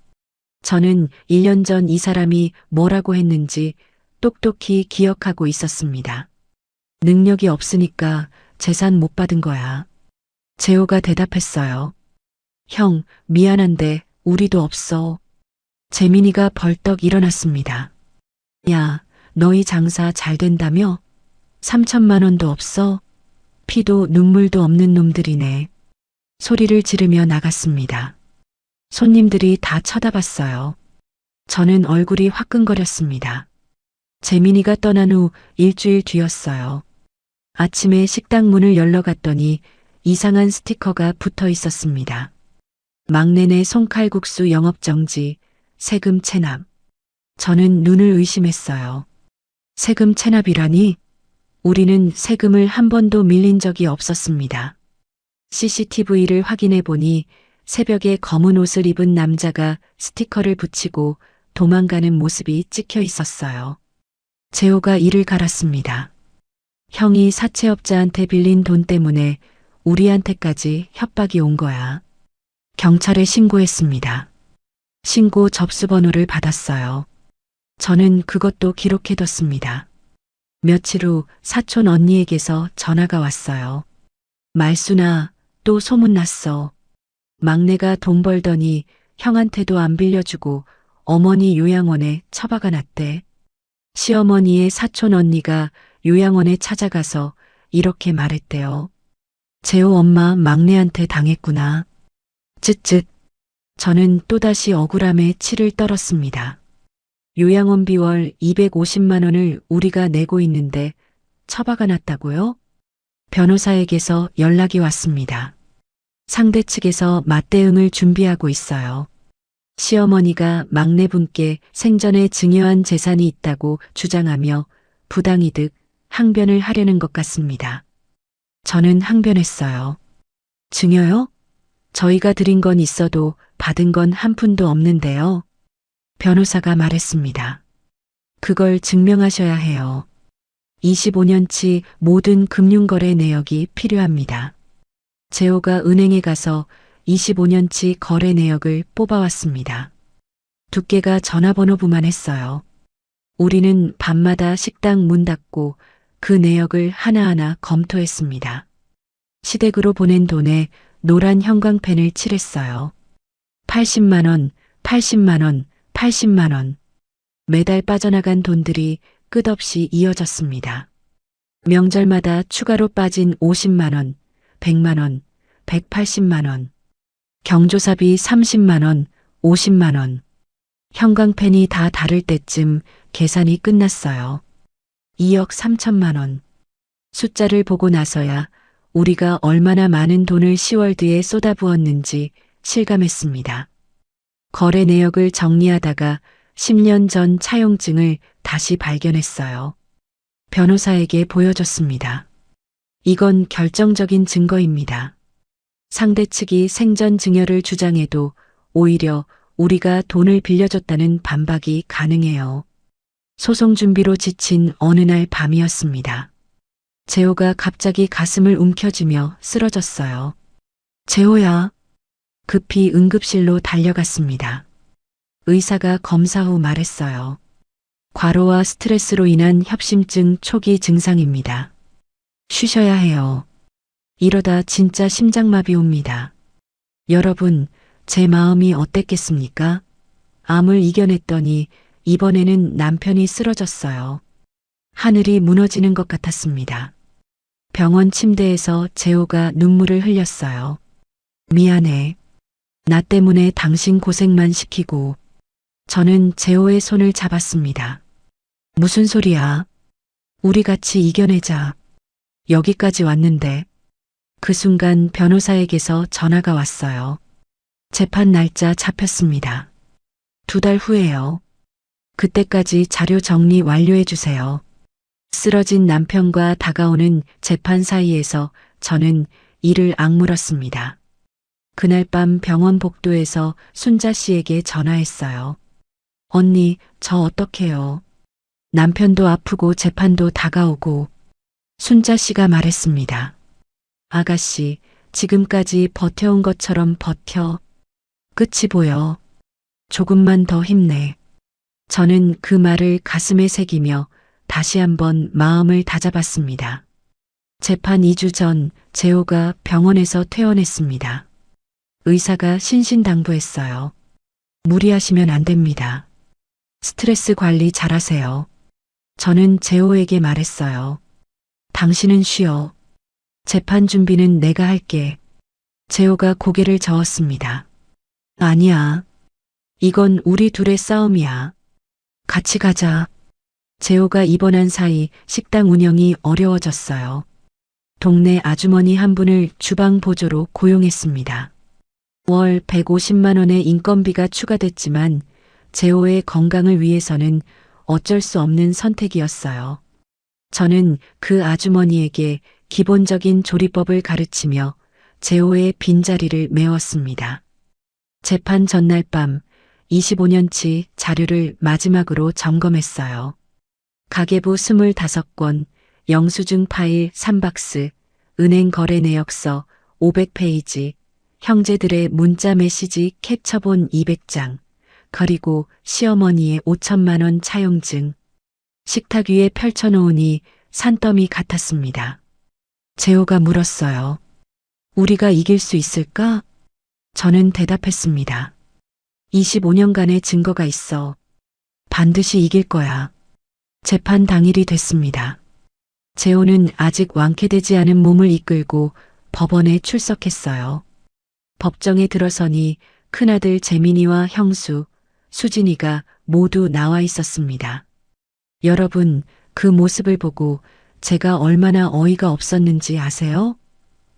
저는 1년 전 이 사람이 뭐라고 했는지 똑똑히 기억하고 있었습니다. 능력이 없으니까 재산 못 받은 거야. 재호가 대답했어요. 형, 미안한데 우리도 없어. 재민이가 벌떡 일어났습니다. 야, 너희 장사 잘 된다며? 3천만 원도 없어? 피도 눈물도 없는 놈들이네. 소리를 지르며 나갔습니다. 손님들이 다 쳐다봤어요. 저는 얼굴이 화끈거렸습니다. 재민이가 떠난 후 일주일 뒤였어요. 아침에 식당 문을 열러 갔더니 이상한 스티커가 붙어 있었습니다. 막내네 송칼국수 영업정지, 세금 체납. 저는 눈을 의심했어요. 세금 체납이라니? 우리는 세금을 한 번도 밀린 적이 없었습니다. CCTV를 확인해 보니 새벽에 검은 옷을 입은 남자가 스티커를 붙이고 도망가는 모습이 찍혀 있었어요. 재호가 이를 갈았습니다. 형이 사채업자한테 빌린 돈 때문에 우리한테까지 협박이 온 거야. 경찰에 신고했습니다. 신고 접수번호를 받았어요. 저는 그것도 기록해뒀습니다. 며칠 후 사촌 언니에게서 전화가 왔어요. 말순아, 또 소문났어. 막내가 돈 벌더니 형한테도 안 빌려주고 어머니 요양원에 처박아 놨대. 시어머니의 사촌 언니가 요양원에 찾아가서 이렇게 말했대요. 재호 엄마 막내한테 당했구나. 쯧쯧. 저는 또다시 억울함에 치를 떨었습니다. 요양원비 월 250만 원을 우리가 내고 있는데 처박아 놨다고요? 변호사에게서 연락이 왔습니다. 상대 측에서 맞대응을 준비하고 있어요. 시어머니가 막내분께 생전에 증여한 재산이 있다고 주장하며 부당이득, 항변을 하려는 것 같습니다. 저는 항변했어요. 증여요? 저희가 드린 건 있어도 받은 건 한 푼도 없는데요. 변호사가 말했습니다. 그걸 증명하셔야 해요. 25년치 모든 금융거래 내역이 필요합니다. 재호가 은행에 가서 25년치 거래 내역을 뽑아왔습니다. 두께가 전화번호부만 했어요. 우리는 밤마다 식당 문 닫고 그 내역을 하나하나 검토했습니다. 시댁으로 보낸 돈에 노란 형광펜을 칠했어요. 80만 원, 80만 원, 80만 원. 매달 빠져나간 돈들이 끝없이 이어졌습니다. 명절마다 추가로 빠진 50만 원, 100만 원, 180만 원. 경조사비 30만 원, 50만 원. 형광펜이 다 닳을 때쯤 계산이 끝났어요. 2억 3천만 원. 숫자를 보고 나서야 우리가 얼마나 많은 돈을 10월 뒤에 쏟아부었는지 실감했습니다. 거래 내역을 정리하다가 10년 전 차용증을 다시 발견했어요. 변호사에게 보여줬습니다. 이건 결정적인 증거입니다. 상대 측이 생전 증여를 주장해도 오히려 우리가 돈을 빌려줬다는 반박이 가능해요. 소송 준비로 지친 어느 날 밤이었습니다. 재호가 갑자기 가슴을 움켜쥐며 쓰러졌어요. 재호야. 급히 응급실로 달려갔습니다. 의사가 검사 후 말했어요. 과로와 스트레스로 인한 협심증 초기 증상입니다. 쉬셔야 해요. 이러다 진짜 심장마비 옵니다. 여러분, 제 마음이 어땠겠습니까? 암을 이겨냈더니 이번에는 남편이 쓰러졌어요. 하늘이 무너지는 것 같았습니다. 병원 침대에서 재호가 눈물을 흘렸어요. 미안해. 나 때문에 당신 고생만 시키고. 저는 재호의 손을 잡았습니다. 무슨 소리야? 우리 같이 이겨내자. 여기까지 왔는데. 그 순간 변호사에게서 전화가 왔어요. 재판 날짜 잡혔습니다. 2달 후에요. 그때까지 자료 정리 완료해 주세요. 쓰러진 남편과 다가오는 재판 사이에서 저는 이를 악물었습니다. 그날 밤 병원 복도에서 순자 씨에게 전화했어요. 언니, 저 어떡해요? 남편도 아프고 재판도 다가오고. 순자 씨가 말했습니다. 아가씨, 지금까지 버텨온 것처럼 버텨. 끝이 보여. 조금만 더 힘내. 저는 그 말을 가슴에 새기며 다시 한번 마음을 다잡았습니다. 재판 2주 전 재호가 병원에서 퇴원했습니다. 의사가 신신당부했어요. 무리하시면 안 됩니다. 스트레스 관리 잘하세요. 저는 재호에게 말했어요. 당신은 쉬어. 재판 준비는 내가 할게. 재호가 고개를 저었습니다. 아니야. 이건 우리 둘의 싸움이야. 같이 가자. 재호가 입원한 사이 식당 운영이 어려워졌어요. 동네 아주머니 한 분을 주방 보조로 고용했습니다. 월 150만 원의 인건비가 추가됐지만 재호의 건강을 위해서는 어쩔 수 없는 선택이었어요. 저는 그 아주머니에게 기본적인 조리법을 가르치며 재호의 빈자리를 메웠습니다. 재판 전날 밤 25년치 자료를 마지막으로 점검했어요. 가계부 25권, 영수증 파일 3박스, 은행 거래 내역서 500페이지, 형제들의 문자 메시지 캡처본 200장, 그리고 시어머니의 5천만 원 차용증. 식탁 위에 펼쳐놓으니 산더미 같았습니다. 재호가 물었어요. 우리가 이길 수 있을까? 저는 대답했습니다. 25년간의 증거가 있어. 반드시 이길 거야. 재판 당일이 됐습니다. 재호는 아직 완쾌되지 않은 몸을 이끌고 법원에 출석했어요. 법정에 들어서니 큰아들 재민이와 형수, 수진이가 모두 나와 있었습니다. 여러분, 그 모습을 보고 제가 얼마나 어이가 없었는지 아세요?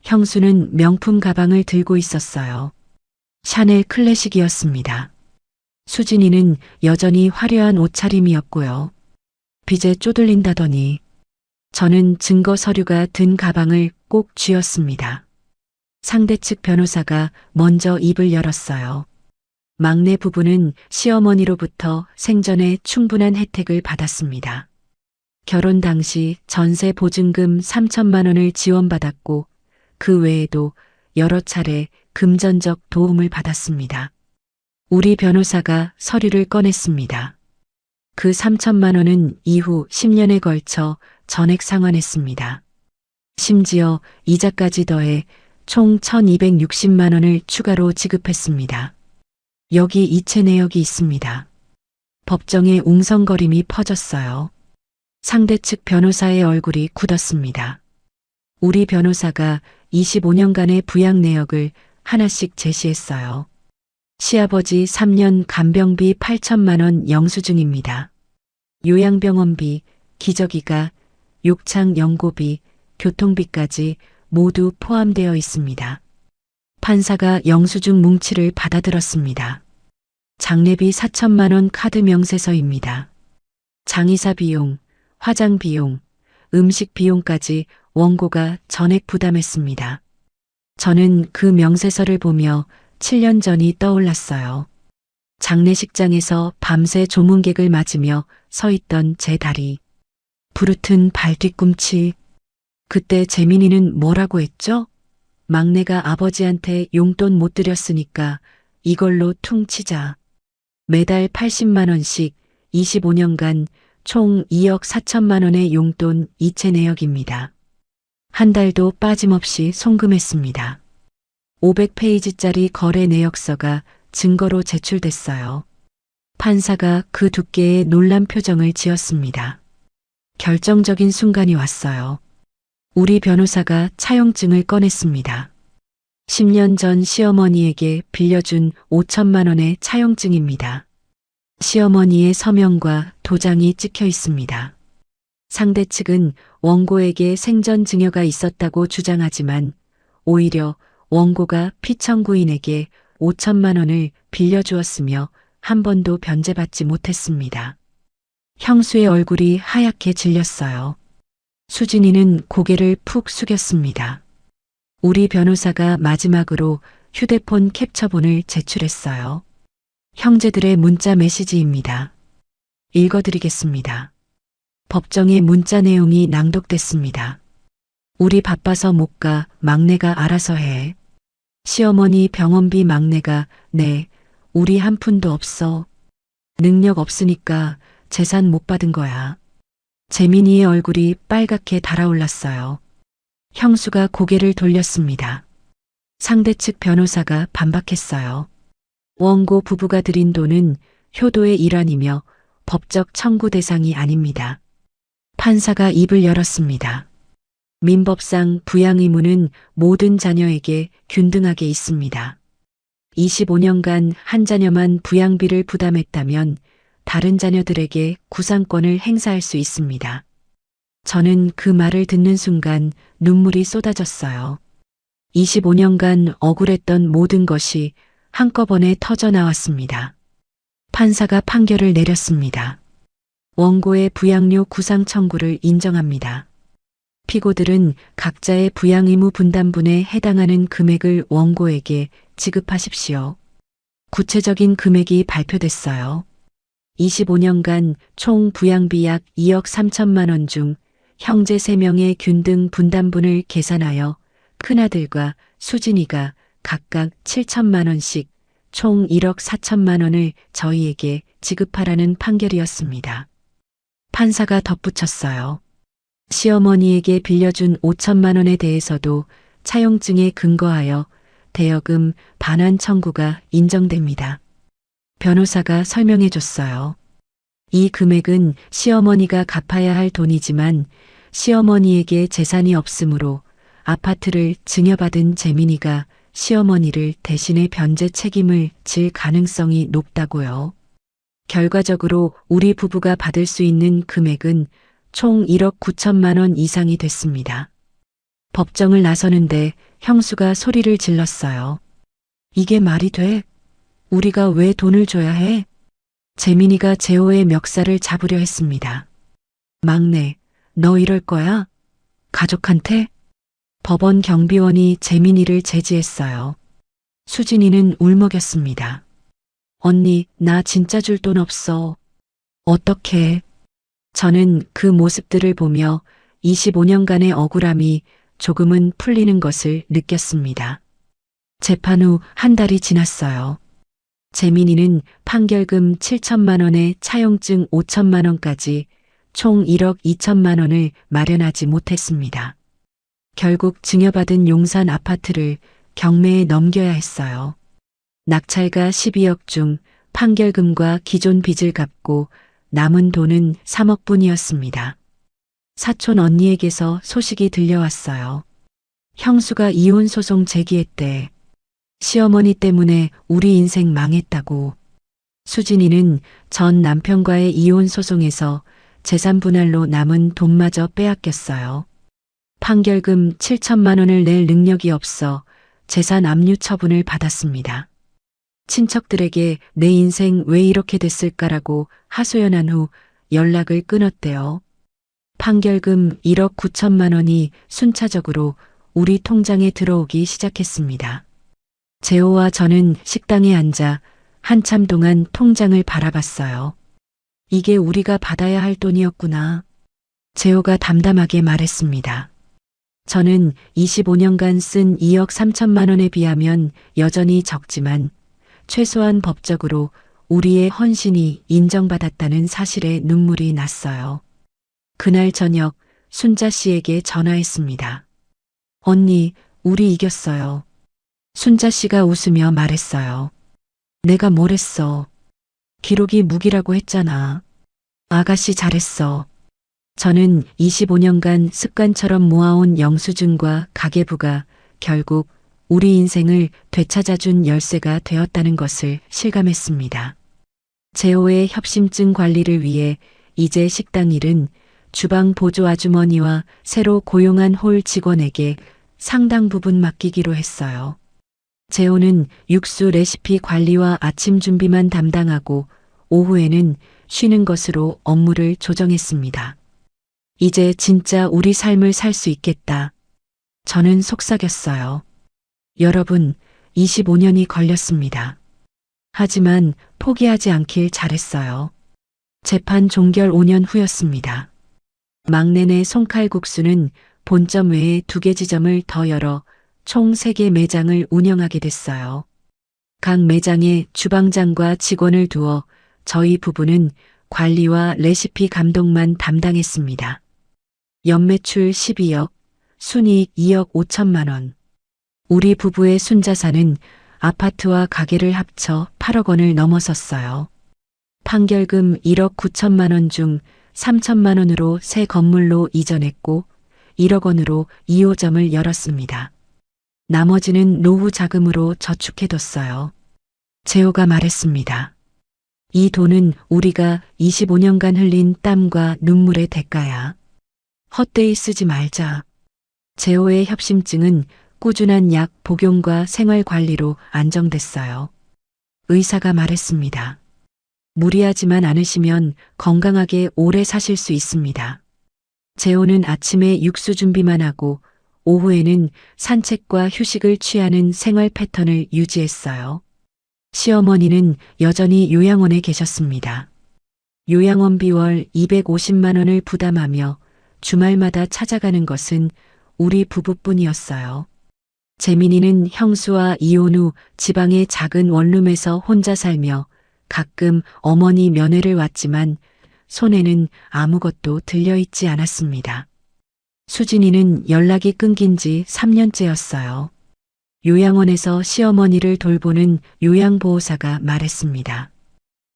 형수는 명품 가방을 들고 있었어요. 샤넬 클래식이었습니다. 수진이는 여전히 화려한 옷차림이었고요. 빚에 쪼들린다더니 저는 증거 서류가 든 가방을 꼭 쥐었습니다. 상대 측 변호사가 먼저 입을 열었어요. 막내 부부는 시어머니로부터 생전에 충분한 혜택을 받았습니다. 결혼 당시 전세 보증금 3천만 원을 지원받았고 그 외에도 여러 차례 금전적 도움을 받았습니다. 우리 변호사가 서류를 꺼냈습니다. 그 3천만 원은 이후 10년에 걸쳐 전액 상환했습니다. 심지어 이자까지 더해 총 1,260만 원을 추가로 지급했습니다. 여기 이체 내역이 있습니다. 법정에 웅성거림이 퍼졌어요. 상대 측 변호사의 얼굴이 굳었습니다. 우리 변호사가 25년간의 부양 내역을 하나씩 제시했어요. 시아버지 3년 간병비 8천만 원 영수증입니다. 요양병원비, 기저귀가, 욕창 연고비, 교통비까지 모두 포함되어 있습니다. 판사가 영수증 뭉치를 받아들었습니다. 장례비 4천만 원 카드 명세서입니다. 장의사 비용, 화장 비용, 음식 비용까지 원고가 전액 부담했습니다. 저는 그 명세서를 보며 7년 전이 떠올랐어요. 장례식장에서 밤새 조문객을 맞으며 서 있던 제 다리. 부르튼 발 뒤꿈치. 그때 재민이는 뭐라고 했죠? 막내가 아버지한테 용돈 못 드렸으니까 이걸로 퉁치자. 매달 80만 원씩 25년간 총 2억 4천만 원의 용돈 이체 내역입니다. 한 달도 빠짐없이 송금했습니다. 500페이지짜리 거래 내역서가 증거로 제출됐어요. 판사가 그 두께의 놀란 표정을 지었습니다. 결정적인 순간이 왔어요. 우리 변호사가 차용증을 꺼냈습니다. 10년 전 시어머니에게 빌려준 5천만 원의 차용증입니다. 시어머니의 서명과 도장이 찍혀 있습니다. 상대 측은 원고에게 생전 증여가 있었다고 주장하지만 오히려 원고가 피청구인에게 5천만 원을 빌려주었으며 한 번도 변제받지 못했습니다. 형수의 얼굴이 하얗게 질렸어요. 수진이는 고개를 푹 숙였습니다. 우리 변호사가 마지막으로 휴대폰 캡처본을 제출했어요. 형제들의 문자 메시지입니다. 읽어드리겠습니다. 법정의 문자 내용이 낭독됐습니다. 우리 바빠서 못 가, 막내가 알아서 해. 시어머니 병원비 막내가 네, 우리 한 푼도 없어. 능력 없으니까 재산 못 받은 거야. 재민이의 얼굴이 빨갛게 달아올랐어요. 형수가 고개를 돌렸습니다. 상대 측 변호사가 반박했어요. 원고 부부가 들인 돈은 효도의 일환이며 법적 청구 대상이 아닙니다. 판사가 입을 열었습니다. 민법상 부양 의무는 모든 자녀에게 균등하게 있습니다. 25년간 한 자녀만 부양비를 부담했다면 다른 자녀들에게 구상권을 행사할 수 있습니다. 저는 그 말을 듣는 순간 눈물이 쏟아졌어요. 25년간 억울했던 모든 것이 한꺼번에 터져 나왔습니다. 판사가 판결을 내렸습니다. 원고의 부양료 구상 청구를 인정합니다. 피고들은 각자의 부양 의무 분담분에 해당하는 금액을 원고에게 지급하십시오. 구체적인 금액이 발표됐어요. 25년간 총 부양비 약 2억 3천만 원 중 형제 3명의 균등 분담분을 계산하여 큰아들과 수진이가 각각 7천만 원씩 총 1억 4천만 원을 저희에게 지급하라는 판결이었습니다. 판사가 덧붙였어요. 시어머니에게 빌려준 5천만 원에 대해서도 차용증에 근거하여 대여금 반환 청구가 인정됩니다. 변호사가 설명해 줬어요. 이 금액은 시어머니가 갚아야 할 돈이지만 시어머니에게 재산이 없으므로 아파트를 증여받은 재민이가 시어머니를 대신해 변제 책임을 질 가능성이 높다고요. 결과적으로 우리 부부가 받을 수 있는 금액은 총 1억 9천만 원 이상이 됐습니다. 법정을 나서는데 형수가 소리를 질렀어요. 이게 말이 돼? 우리가 왜 돈을 줘야 해? 재민이가 재호의 멱살을 잡으려 했습니다. 막내, 너 이럴 거야? 가족한테? 법원 경비원이 재민이를 제지했어요. 수진이는 울먹였습니다. 언니, 나 진짜 줄 돈 없어. 어떡해. 저는 그 모습들을 보며 25년간의 억울함이 조금은 풀리는 것을 느꼈습니다. 재판 후 한 달이 지났어요. 재민이는 판결금 7천만 원에 차용증 5천만 원까지 총 1억 2천만 원을 마련하지 못했습니다. 결국 증여받은 용산 아파트를 경매에 넘겨야 했어요. 낙찰가 12억 중 판결금과 기존 빚을 갚고 남은 돈은 3억 뿐이었습니다. 사촌 언니에게서 소식이 들려왔어요. 형수가 이혼 소송 제기했대. 시어머니 때문에 우리 인생 망했다고. 수진이는 전 남편과의 이혼 소송에서 재산 분할로 남은 돈마저 빼앗겼어요. 판결금 7천만 원을 낼 능력이 없어 재산 압류 처분을 받았습니다. 친척들에게 내 인생 왜 이렇게 됐을까라고 하소연한 후 연락을 끊었대요. 판결금 1억 9천만 원이 순차적으로 우리 통장에 들어오기 시작했습니다. 재호와 저는 식당에 앉아 한참 동안 통장을 바라봤어요. 이게 우리가 받아야 할 돈이었구나. 재호가 담담하게 말했습니다. 저는 25년간 쓴 2억 3천만 원에 비하면 여전히 적지만 최소한 법적으로 우리의 헌신이 인정받았다는 사실에 눈물이 났어요. 그날 저녁 순자 씨에게 전화했습니다. 언니, 우리 이겼어요. 순자 씨가 웃으며 말했어요. 내가 뭘 했어. 기록이 무기라고 했잖아. 아가씨 잘했어. 저는 25년간 습관처럼 모아온 영수증과 가계부가 결국 우리 인생을 되찾아준 열쇠가 되었다는 것을 실감했습니다. 재호의 협심증 관리를 위해 이제 식당 일은 주방 보조 아주머니와 새로 고용한 홀 직원에게 상당 부분 맡기기로 했어요. 재호는 육수 레시피 관리와 아침 준비만 담당하고 오후에는 쉬는 것으로 업무를 조정했습니다. 이제 진짜 우리 삶을 살 수 있겠다. 저는 속삭였어요. 여러분, 25년이 걸렸습니다. 하지만 포기하지 않길 잘했어요. 재판 종결 5년 후였습니다. 막내네 송칼국수는 본점 외에 2개 지점을 더 열어 총 3개 매장을 운영하게 됐어요. 각 매장에 주방장과 직원을 두어 저희 부부는 관리와 레시피 감독만 담당했습니다. 연매출 12억, 순이익 2억 5천만 원. 우리 부부의 순자산은 아파트와 가게를 합쳐 8억 원을 넘어섰어요. 판결금 1억 9천만 원 중 3천만 원으로 새 건물로 이전했고 1억 원으로 2호점을 열었습니다. 나머지는 노후 자금으로 저축해뒀어요. 재호가 말했습니다. 이 돈은 우리가 25년간 흘린 땀과 눈물의 대가야. 헛되이 쓰지 말자. 재호의 협심증은 꾸준한 약 복용과 생활 관리로 안정됐어요. 의사가 말했습니다. 무리하지만 않으시면 건강하게 오래 사실 수 있습니다. 재호는 아침에 육수 준비만 하고 오후에는 산책과 휴식을 취하는 생활 패턴을 유지했어요. 시어머니는 여전히 요양원에 계셨습니다. 요양원비 월 250만 원을 부담하며 주말마다 찾아가는 것은 우리 부부뿐이었어요. 재민이는 형수와 이혼 후 지방의 작은 원룸에서 혼자 살며 가끔 어머니 면회를 왔지만 손에는 아무것도 들려있지 않았습니다. 수진이는 연락이 끊긴 지 3년째였어요. 요양원에서 시어머니를 돌보는 요양보호사가 말했습니다.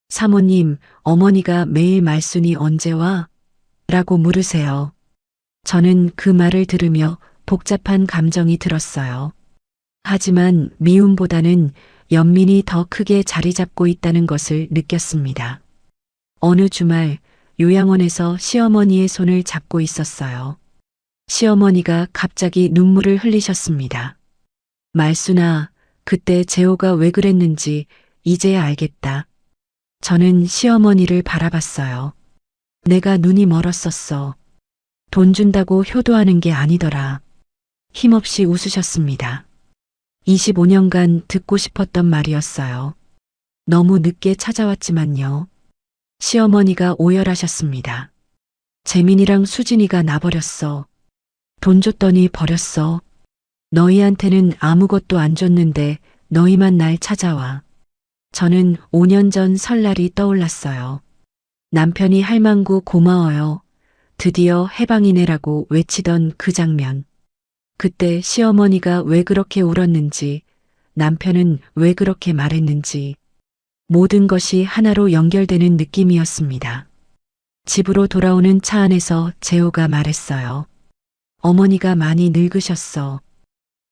사모님, 어머니가 매일 말순이 언제 와? 라고 물으세요. 저는 그 말을 들으며 복잡한 감정이 들었어요. 하지만 미움보다는 연민이 더 크게 자리 잡고 있다는 것을 느꼈습니다. 어느 주말 요양원에서 시어머니의 손을 잡고 있었어요. 시어머니가 갑자기 눈물을 흘리셨습니다. 말순아, 그때 재호가 왜 그랬는지 이제야 알겠다. 저는 시어머니를 바라봤어요. 내가 눈이 멀었었어. 돈 준다고 효도하는 게 아니더라. 힘없이 웃으셨습니다. 25년간 듣고 싶었던 말이었어요. 너무 늦게 찾아왔지만요. 시어머니가 오열하셨습니다. 재민이랑 수진이가 나버렸어. 돈 줬더니 버렸어. 너희한테는 아무것도 안 줬는데 너희만 날 찾아와. 저는 5년 전 설날이 떠올랐어요. 남편이 할망구 고마워요. 드디어 해방이네라고 외치던 그 장면. 그때 시어머니가 왜 그렇게 울었는지, 남편은 왜 그렇게 말했는지, 모든 것이 하나로 연결되는 느낌이었습니다. 집으로 돌아오는 차 안에서 재호가 말했어요. 어머니가 많이 늙으셨어.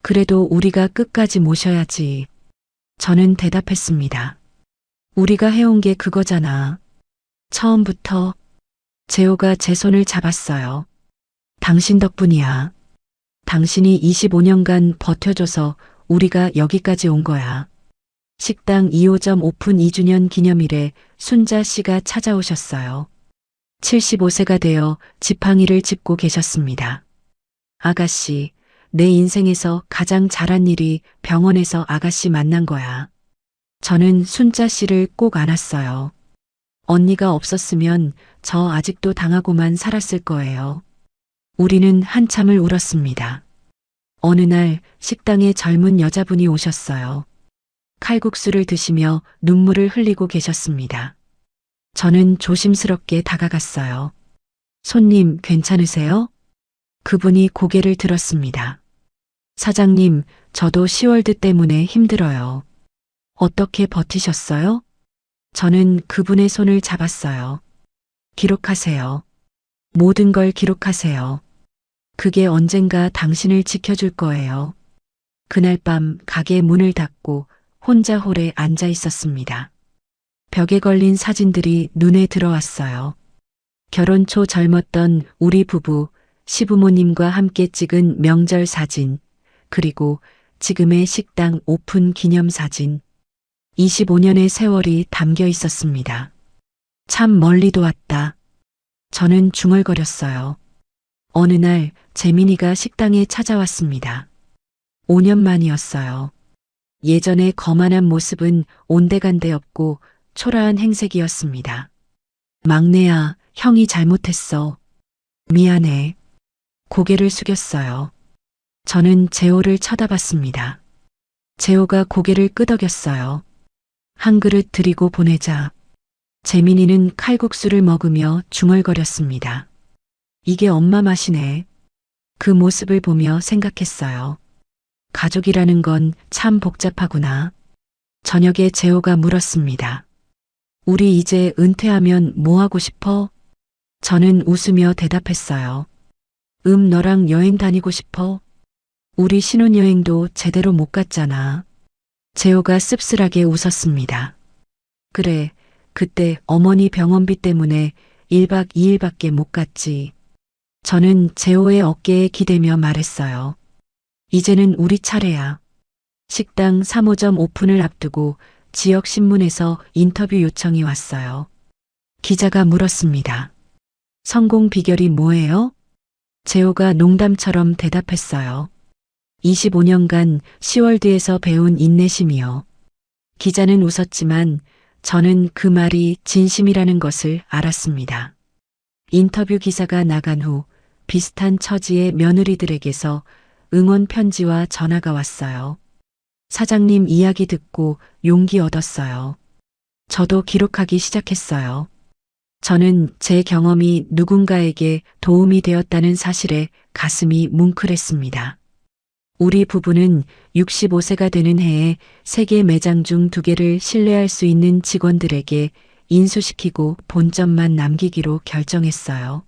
그래도 우리가 끝까지 모셔야지. 저는 대답했습니다. 우리가 해온 게 그거잖아. 처음부터. 재호가 제 손을 잡았어요. 당신 덕분이야. 당신이 25년간 버텨줘서 우리가 여기까지 온 거야. 식당 2호점 오픈 2주년 기념일에 순자 씨가 찾아오셨어요. 75세가 되어 지팡이를 짚고 계셨습니다. 아가씨, 내 인생에서 가장 잘한 일이 병원에서 아가씨 만난 거야. 저는 순자 씨를 꼭 안았어요. 언니가 없었으면 저 아직도 당하고만 살았을 거예요. 우리는 한참을 울었습니다. 어느 날 식당에 젊은 여자분이 오셨어요. 칼국수를 드시며 눈물을 흘리고 계셨습니다. 저는 조심스럽게 다가갔어요. 손님 괜찮으세요? 그분이 고개를 들었습니다. 사장님, 저도 시월드 때문에 힘들어요. 어떻게 버티셨어요? 저는 그분의 손을 잡았어요. 기록하세요. 모든 걸 기록하세요. 그게 언젠가 당신을 지켜줄 거예요. 그날 밤 가게 문을 닫고 혼자 홀에 앉아 있었습니다. 벽에 걸린 사진들이 눈에 들어왔어요. 결혼 초 젊었던 우리 부부, 시부모님과 함께 찍은 명절 사진, 그리고 지금의 식당 오픈 기념 사진. 25년의 세월이 담겨 있었습니다. 참 멀리도 왔다. 저는 중얼거렸어요. 어느 날 재민이가 식당에 찾아왔습니다. 5년 만이었어요. 예전의 거만한 모습은 온데간데 없고 초라한 행색이었습니다. 막내야, 형이 잘못했어. 미안해. 고개를 숙였어요. 저는 재호를 쳐다봤습니다. 재호가 고개를 끄덕였어요. 한 그릇 드리고 보내자. 재민이는 칼국수를 먹으며 중얼거렸습니다. 이게 엄마 맛이네. 그 모습을 보며 생각했어요. 가족이라는 건 참 복잡하구나. 저녁에 재호가 물었습니다. 우리 이제 은퇴하면 뭐 하고 싶어? 저는 웃으며 대답했어요. 너랑 여행 다니고 싶어? 우리 신혼여행도 제대로 못 갔잖아. 재호가 씁쓸하게 웃었습니다. 그래, 그때 어머니 병원비 때문에 1박 2일밖에 못 갔지. 저는 재호의 어깨에 기대며 말했어요. 이제는 우리 차례야. 식당 3호점 오픈을 앞두고 지역 신문에서 인터뷰 요청이 왔어요. 기자가 물었습니다. 성공 비결이 뭐예요? 재호가 농담처럼 대답했어요. 25년간 시월드에서 배운 인내심이요. 기자는 웃었지만 저는 그 말이 진심이라는 것을 알았습니다. 인터뷰 기사가 나간 후 비슷한 처지의 며느리들에게서 응원 편지와 전화가 왔어요. 사장님 이야기 듣고 용기 얻었어요. 저도 기록하기 시작했어요. 저는 제 경험이 누군가에게 도움이 되었다는 사실에 가슴이 뭉클했습니다. 우리 부부는 65세가 되는 해에 세계 매장 중 2개를 신뢰할 수 있는 직원들에게 인수시키고 본점만 남기기로 결정했어요.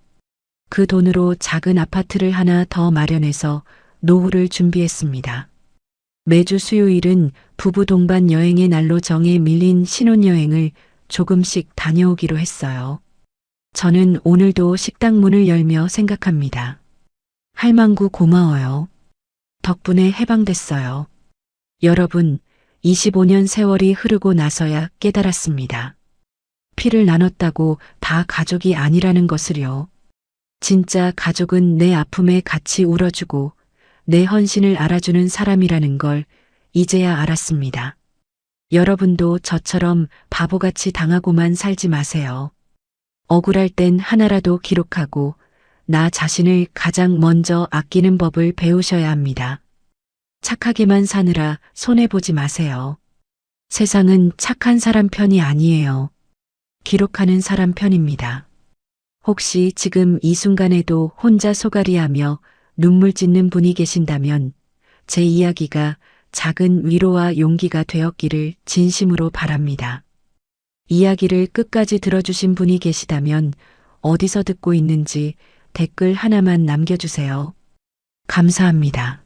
그 돈으로 작은 아파트를 하나 더 마련해서 노후를 준비했습니다. 매주 수요일은 부부 동반 여행의 날로 정해 밀린 신혼여행을 조금씩 다녀오기로 했어요. 저는 오늘도 식당 문을 열며 생각합니다. 할망구 고마워요. 덕분에 해방됐어요. 여러분, 25년 세월이 흐르고 나서야 깨달았습니다. 피를 나눴다고 다 가족이 아니라는 것을요. 진짜 가족은 내 아픔에 같이 울어주고 내 헌신을 알아주는 사람이라는 걸 이제야 알았습니다. 여러분도 저처럼 바보같이 당하고만 살지 마세요. 억울할 땐 하나라도 기록하고 나 자신을 가장 먼저 아끼는 법을 배우셔야 합니다. 착하게만 사느라 손해보지 마세요. 세상은 착한 사람 편이 아니에요. 기록하는 사람 편입니다. 혹시 지금 이 순간에도 혼자 소갈이하며 눈물 짓는 분이 계신다면 제 이야기가 작은 위로와 용기가 되었기를 진심으로 바랍니다. 이야기를 끝까지 들어주신 분이 계시다면 어디서 듣고 있는지 댓글 하나만 남겨주세요. 감사합니다.